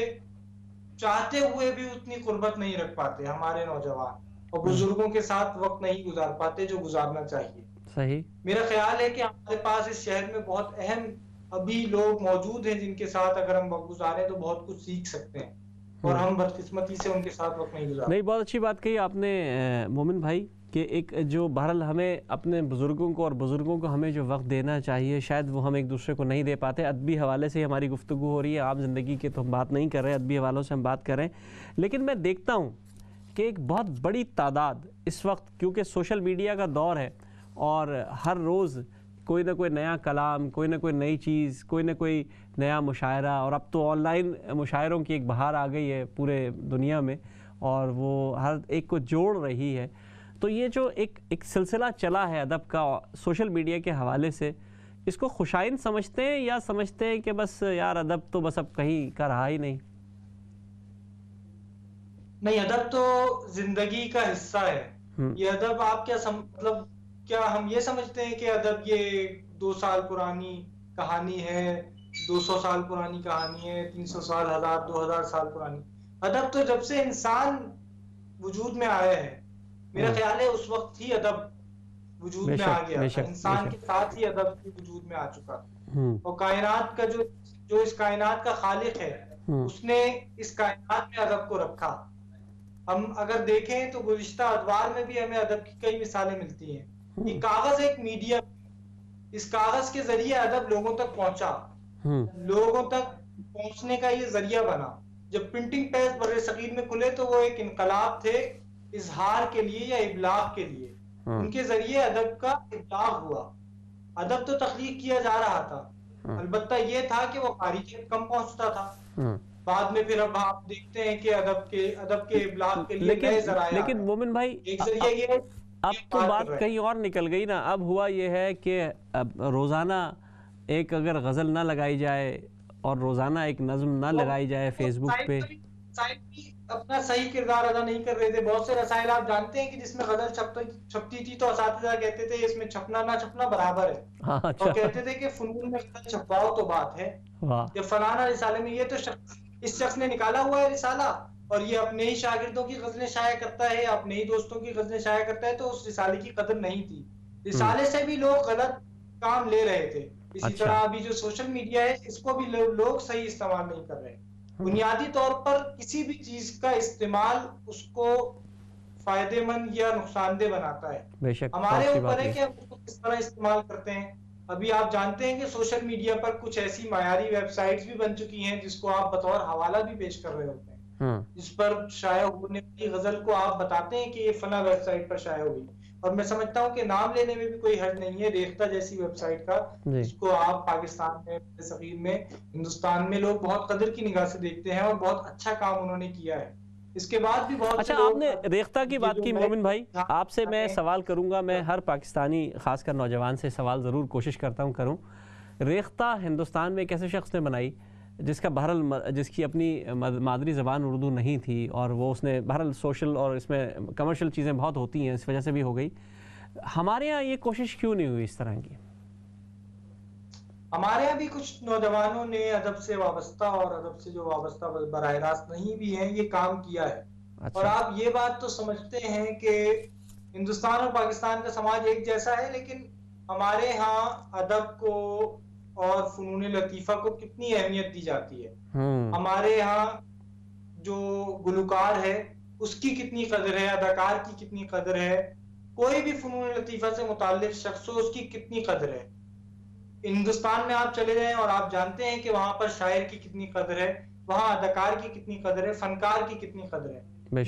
चाहते हुए भी उतनी कुर्बत नहीं रख पाते हमारे नौजवान और बुजुर्गों के साथ वक्त नहीं गुजार पाते जो गुजारना चाहिए। सही। मेरा ख्याल है कि हमारे पास इस शहर में बहुत अहम अभी लोग मौजूद हैं जिनके साथ अगर हम वक्त गुजारें तो बहुत कुछ सीख सकते हैं और हम बदकिस्मती से उनके साथ वक्त नहीं गुजार। नहीं, बहुत अच्छी बात कही आपने मोमिन भाई कि एक जो बहरहाल हमें अपने बुज़ुर्गों को और बुज़ुर्गों को हमें जो वक्त देना चाहिए शायद वो हम एक दूसरे को नहीं दे पाते। अदबी हवाले से हमारी गुफ्तगू हो रही है, आम ज़िंदगी की तो हम बात नहीं कर रहे, अदबी हवालों से हम बात कर रहे हैं। लेकिन मैं देखता हूँ कि एक बहुत बड़ी तादाद इस वक्त, क्योंकि सोशल मीडिया का दौर है और हर रोज़ कोई ना कोई नया कलाम, कोई ना कोई नई चीज़, कोई ना कोई नया मुशायरा, और अब तो ऑनलाइन मुशायरों की एक बहार आ गई है पूरे दुनिया में और वो हर एक को जोड़ रही है। तो ये जो एक सिलसिला चला है अदब का सोशल मीडिया के हवाले से, इसको खुशाइन समझते हैं या समझते हैं कि बस यार अदब तो बस अब कहीं का रहा ही नहीं? नहीं, अदब तो जिंदगी का हिस्सा है। ये अदब आप क्या मतलब क्या हम ये समझते हैं कि अदब ये 2 साल पुरानी कहानी है, 200 साल पुरानी कहानी है, 300 साल, 1000, 2000 साल पुरानी? अदब तो जब से इंसान वजूद में आया है, मेरा ख्याल है उस वक्त ही अदब वजूद में आ गया था। इंसान के साथ ही अदब भी वजूद में आ चुका था। और कायनात का जो इस कायनात का खालिक है उसने इस कायनात में अदब को रखा। हम अगर देखें तो गुज़िश्ता अदवार में भी हमें अदब की कई मिसालें मिलती हैं। ये कागज एक मीडिया, इस कागज के जरिए अदब लोगों तक पहुंचा, लोगों तक पहुंचने का ये जरिया बना। जब प्रिंटिंग प्रेस बड़े सगीर में खुले तो वो एक इनकलाब थे इजहार के लिए या इबलाग के लिए। उनके जरिए अदब का इबलाग हुआ। अदब तो तख्लीक किया जा रहा था, अलबत्ता ये था कि वो कारी तक कम पहुंचता था। बाद में फिर अब आप देखते हैं कि अदब के इबलाग के लिए नए जराए। लेकिन मोमिन भाई, एक जरिया ये अब तो बात कहीं और निकल गई ना। अब हुआ ये है कि अब रोज़ाना एक अगर गज़ल ना लगाई जाए और रोज़ाना एक नज़्म ना लगाई जाए फेसबुक पे, अपना सही किरदार अदा नहीं कर रहे थे। बहुत से रसायल आप जानते हैं कि जिसमें गजल छपती थी तो असातिज़ा कहते थे इसमें छपना ना छपना बराबर है। हाँ, अच्छा। और कहते थे कि फनून में गजल छपवाओ तो बात है, कि फलाना रिसाले में ये तो इस शख्स ने निकाला हुआ है रिसाला और ये अपने ही शागिर्दों की गजलें शाया करता है, अपने ही दोस्तों की गजलें शाया करता है, तो उस रिसाले की कदर नहीं थी। रिसाले से भी लोग गलत काम ले रहे थे। इसी तरह अभी जो सोशल मीडिया है इसको भी लोग सही इस्तेमाल नहीं कर रहे। बुनियादी तौर पर किसी भी चीज का इस्तेमाल उसको फायदेमंद या नुकसानदेह बनाता है। हमारे ऊपर है कि हम उसको किस तरह इस्तेमाल करते हैं। अभी आप जानते हैं कि सोशल मीडिया पर कुछ ऐसी मायारी वेबसाइट्स भी बन चुकी हैं जिसको आप बतौर हवाला भी पेश कर रहे होते हैं, जिस पर शाया होने वाली गजल को आप बताते हैं कि ये फला वेबसाइट पर शाया हुई। और मैं समझता हूँ कि नाम लेने में भी कोई हर्ज नहीं है रेख्ता जैसी वेबसाइट का, जिसको आप पाकिस्तान में, सगीर में, हिंदुस्तान में लोग बहुत कदर की निगाह से देखते हैं और बहुत अच्छा काम उन्होंने किया है। इसके बाद भी बहुत अच्छा, आपने रेख्ता की बात की मोमिन भाई, आपसे मैं सवाल करूंगा। मैं हर पाकिस्तानी खासकर नौजवान से सवाल ज़रूर कोशिश करता हूँ करूँ। रेख्ता हिंदुस्तान में एक ऐसे शख्स ने बनाई जिसका बहरहाल जिसकी अपनी मादरी ज़बान उर्दू नहीं थी और वो उसने बहरहाल सोशल और इसमें कमर्शियल चीज़ें बहुत होती हैं, इस वजह से भी हो गई। हमारे यहाँ ये कोशिश क्यों नहीं हुई इस तरह की? हमारे यहाँ भी कुछ नौजवानों ने अदब से वाबस्ता और अदब से जो वाबस्ता बराह रास्त नहीं भी हैं ये काम किया है। अच्छा। और आप ये बात तो समझते हैं कि हिंदुस्तान और पाकिस्तान का समाज एक जैसा है, लेकिन हमारे यहाँ अदब को और फनून लतीफ़ा को कितनी अहमियत दी जाती है। हमारे यहाँ जो गुलकार है उसकी कितनी कदर है, अदाकार की कितनी कदर है, कोई भी फनून लतीफ़ा से मुताल्लिक शख्स हो उसकी कितनी कदर है। हिंदुस्तान में आप चले जाएं और आप जानते हैं कि वहां पर शायर की कितनी कदर है, वहां अदाकार की कितनी कदर है, फनकार की कितनी कदर है। मैं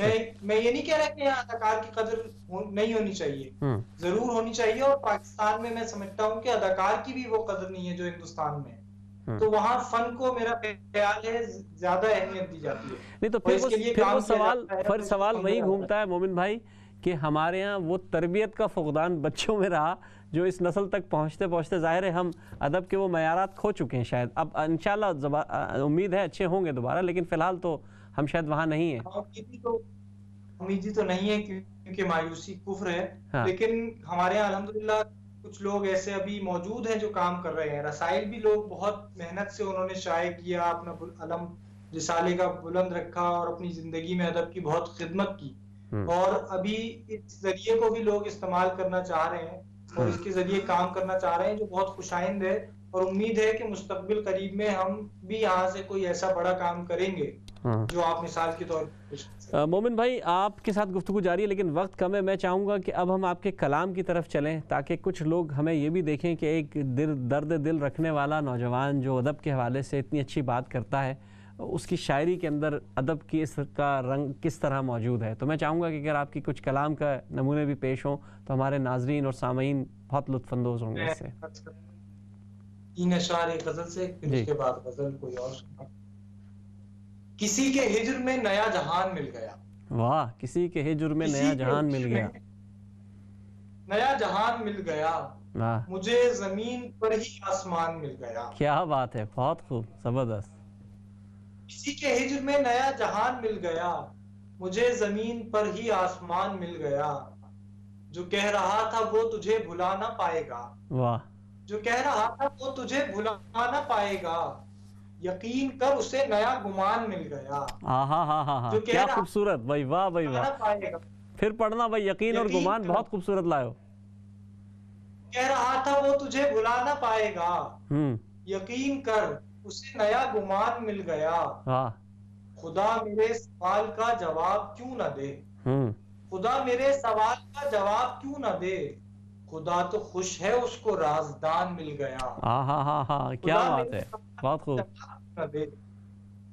ये नहीं कह रहा कि यहाँ अदाकार की कदर नहीं होनी चाहिए, जरूर होनी चाहिए। और पाकिस्तान में मैं समझता हूँ कि अदाकार की भी वो कदर नहीं है जो हिंदुस्तान में है। तो वहाँ फन को मेरा ख्याल है ज्यादा अहमियत दी जाती है। नहीं तो फिर सवाल वही घूमता है मोमिन भाई कि हमारे यहाँ वो तरबियत का फुकदान बच्चों में रहा जो इस नस्ल तक पहुँचते पहुँचते ज़ाहिर है हम अदब के वो मयारात खो चुके हैं। शायद अब इंशाल्लाह उम्मीद है अच्छे होंगे दोबारा, लेकिन फ़िलहाल तो हम शायद वहाँ नहीं है। उम्मीद तो नहीं है क्योंकि मायूसी कुफ्र है। हाँ। लेकिन हमारे यहाँ अल्हम्दुलिल्लाह कुछ लोग ऐसे अभी मौजूद हैं जो काम कर रहे हैं। रसाइल भी लोग बहुत मेहनत से उन्होंने शाये किया, अपना अलम रिसाले का बुलंद रखा और अपनी जिंदगी में अदब की बहुत खिदमत की। और अभी इस जरिए को भी लोग इस्तेमाल करना चाह रहे हैं और इसके जरिए काम करना चाह रहे हैं जो बहुत खुशाइंद है। और उम्मीद है कि मुस्तकबिल करीब में हम भी यहाँ से कोई ऐसा बड़ा काम करेंगे जो आप मिसाल के तौर पर। मोमिन भाई, आपके साथ गुफ्तगू जारी है लेकिन वक्त कम है। मैं चाहूँगा कि अब हम आपके कलाम की तरफ चलें ताकि कुछ लोग हमें ये भी देखें कि एक दर्द दिल रखने वाला नौजवान जो अदब के हवाले से इतनी अच्छी बात करता है, उसकी शायरी के अंदर अदब की इसका रंग किस तरह मौजूद है। तो मैं चाहूँगा कि अगर आपकी कुछ कलाम का नमूने भी पेश हों तो हमारे नाजरीन और सामीन बहुत लुत्फ़अंदोज़ होंगे इससे। 3 अशआर एक गज़ल से, फिर उसके बाद गज़ल कोई और। किसी के हिज्र में नया जहान मिल गया। वाह, किसी के हिज्र में नया जहान मिल गया। नया जहान मिल गया, मुझे ज़मीन पर ही आसमान मिल गया। क्या बात है, बहुत खूब, ज़बरदस्त। किसी के हिज्र में नया जहान मिल गया, मुझे ज़मीन पर ही आसमान मिल गया। जो कह रहा था वो तुझे भुला ना पाएगा। वाह। जो कह रहा था वो तुझे भुला ना पाएगा, यकीन कर उसे नया गुमान मिल गया। हाँ, क्या खूबसूरत भाई, वाह भाई वाह। फिर पढ़ना भाई, यकीन और गुमान बहुत खूबसूरत लायो। कह रहा था वो तुझे भुला ना पाएगा, यकीन कर उसे नया गुमान मिल गया। खुदा मेरे सवाल का जवाब क्यों न दे, खुदा मेरे सवाल का जवाब क्यों न दे, खुदा तो खुश है उसको राजदान मिल गया। हाँ, क्या खुदा बात मेरे है, बहुत खूब। साथ न दे,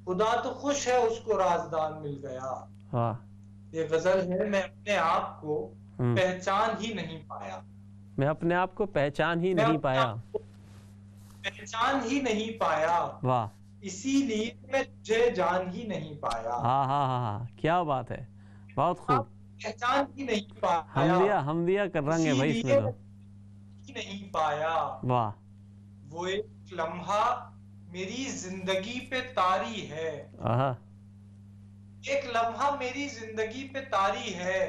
खुदा तो खुश है उसको राजदान मिल गया। वाह। ये गजल है, मैं अपने आप को हम्म। पहचान ही नहीं पाया। मैं अपने आप को पहचान ही मैं नहीं अपने पाया। आप को पहचान ही नहीं पाया, वाह। इसीलिए मैं तुझे जान ही नहीं पाया। हाँ, क्या बात है, बहुत खूब। आप पहचान ही नहीं पाया, हम दिया कर रंग है भाई इसमें इसीलिए तो। मैं ही नहीं पाया। वाह। वो एक लम्हा मेरी जिंदगी पे तारी है, आहा। एक लम्हा मेरी जिंदगी पे तारी है,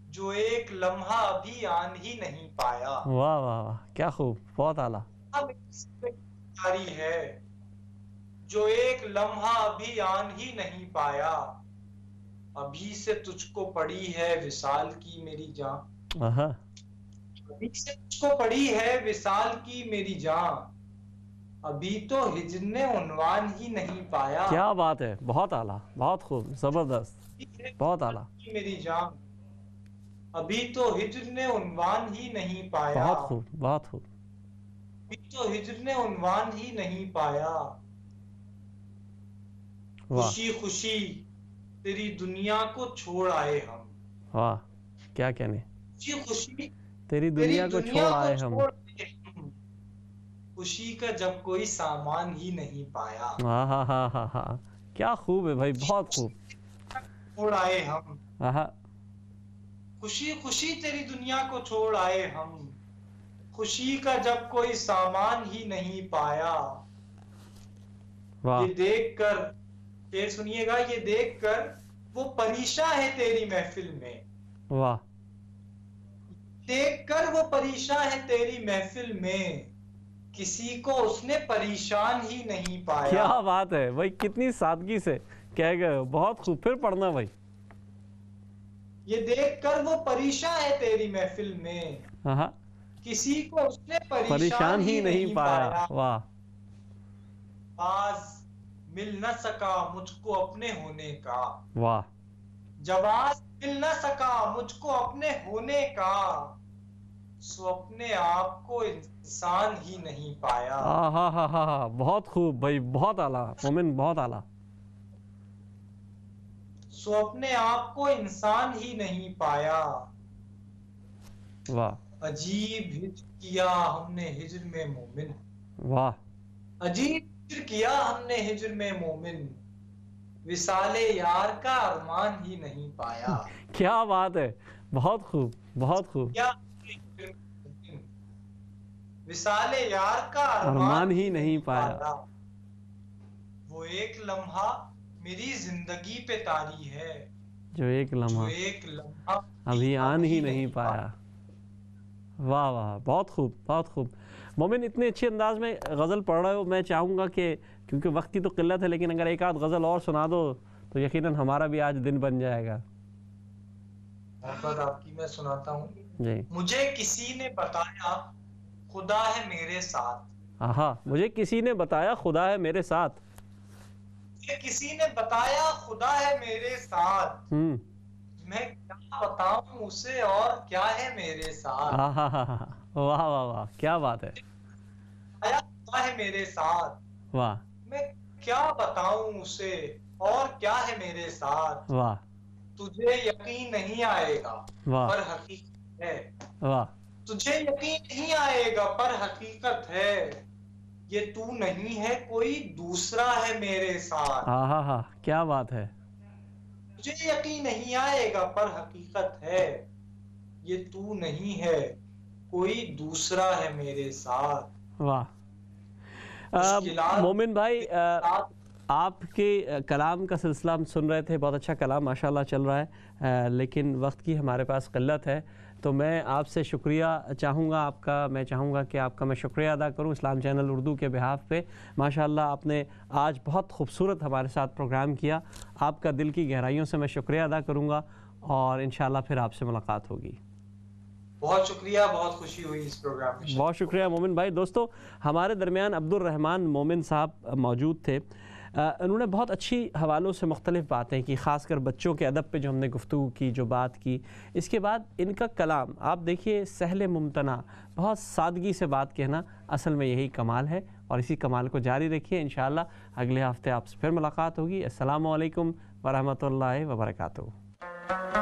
जो एक लम्हा अभी आन ही नहीं पाया। वाह, क्या खूब, बहुत आला। मेरी जिंदगी पे तारी है, जो एक लम्हा अभी आन ही नहीं पाया। अभी से तुझको पड़ी है विसाल की मेरी जान, आहा। अभी से तुझको पड़ी है विसाल की मेरी जान, अभी तो हिज्र ने उन्वान ही नहीं पाया। क्या बात है, बहुत आला, बहुत खूब, जबरदस्त, बहुत आला। की मेरी जान, अभी तो हिज्र ने उन्वान ही नहीं पाया। बहुत खूब, बहुत खूब। अभी तो हिज्र ने उन्वान ही नहीं पाया। वाह। खुशी खुशी तेरी दुनिया को छोड़ आए हम, वाह, क्या कहने। खुशी खुशी तेरी तेरी दुनिया को दुनिया छोड़ को आए हम। छोड़ आए हम, खुशी का जब कोई सामान ही नहीं पाया। हाँ, क्या खूब है भाई, बहुत खूब। छोड़ आए हम, आहा। खुशी खुशी तेरी दुनिया को छोड़ आए हम, खुशी का जब कोई सामान ही नहीं पाया। वाह। ये देखकर, ये सुनिएगा, ये देखकर वो परेशान है तेरी महफिल में, वाह। देखकर वो परेशान है तेरी महफिल में, किसी को उसने परेशान ही नहीं पाया। क्या बात है भाई, कितनी सादगी से कह गए हो, बहुत खूब, फिर पढ़ना भाई। ये देखकर वो परेशान है तेरी महफिल में, आहा। किसी को उसने परेशान परेशान ही ही नहीं नहीं पाया। पाया। वाह। आज मिल न सका मुझको अपने होने का, वाह। जब आज मिल न सका मुझको अपने होने का, सो अपने आप को इंसान ही नहीं पाया। हाँ, बहुत खूब भाई, बहुत आला मोमिन, बहुत आला। सो अपने आप को इंसान ही नहीं पाया। वाह। अजीब हिज्र किया हमने हिज्र में मोमिन, वाह। अजीब हिज्र किया हमने हिज्र में मोमिन, विसाले यार का अरमान ही नहीं पाया। क्या बात है, बहुत खूब, बहुत खूब। क्या विसाले यार का अरमान ही नहीं पाया। वो एक लम्हा मेरी जिंदगी पे तारी है, जो एक जो लम्हा एक लम्हा अभी आन ही नहीं पाया। वाह, बहुत खूब, बहुत खूब। मोमिन, इतने अच्छे अंदाज में गज़ल पढ़ रहे हो, मैं चाहूँगा कि क्योंकि वक्त की तो किल्लत है, लेकिन अगर एक आध गज़ल और सुना दो तो यकीनन हमारा भी आज दिन बन जाएगा। मोहब्बत आपकी मैं सुनाता हूँ। जी। मुझे किसी ने बताया खुदा है मेरे साथ, आहा, मुझे किसी ने बताया खुदा है मेरे साथ। मुझे किसी ने बताया खुदा है मेरे साथ, मैं क्या बताऊं उसे और क्या है मेरे साथ। वाह, क्या बात है। आया खुदा है मेरे साथ, वाह। मैं क्या बताऊं उसे और क्या है मेरे साथ। वाह। तुझे यकीन नहीं आएगा वाह। पर हकीकत है, वाह। तुझे यकीन नहीं आएगा पर हकीकत है, ये तू नहीं है कोई दूसरा है मेरे साथ। क्या बात है। तुझे यकीन नहीं आएगा पर हकीकत है, ये तू नहीं है कोई दूसरा है मेरे साथ। वाह। मुश्किलात मोमिन भाई, साथ आपके कलाम का सिलसिला हम सुन रहे थे, बहुत अच्छा कलाम माशाल्लाह चल रहा है, लेकिन वक्त की हमारे पास किल्लत है, तो मैं आपसे शुक्रिया चाहूँगा आपका, मैं चाहूँगा कि आपका मैं शुक्रिया अदा करूँ इस्लाम चैनल उर्दू के बिहाफ पे। माशाल्लाह आपने आज बहुत खूबसूरत हमारे साथ प्रोग्राम किया, आपका दिल की गहराइयों से मैं शुक्रिया अदा करूँगा और इंशाल्लाह फिर आपसे मुलाकात होगी। बहुत शुक्रिया, बहुत खुशी हुई इस प्रोग्राम में। बहुत शुक्रिया मोमिन भाई। दोस्तों, हमारे दरमियान अब्दुल रहमान मोमिन साहब मौजूद थे। उन्होंने बहुत अच्छी हवालों से मुख्तलिफ़ बातें की, ख़ासकर बच्चों के अदब पे जो हमने गुफ्तगू की, जो बात की। इसके बाद इनका कलाम आप देखिए, सहले मुमतना, बहुत सादगी से बात कहना, असल में यही कमाल है। और इसी कमाल को जारी रखिए। इंशाअल्लाह अगले हफ्ते आपसे फिर मुलाकात होगी। अस्सलामु अलैकुम वरहमतुल्लाहि वबरकातुहू।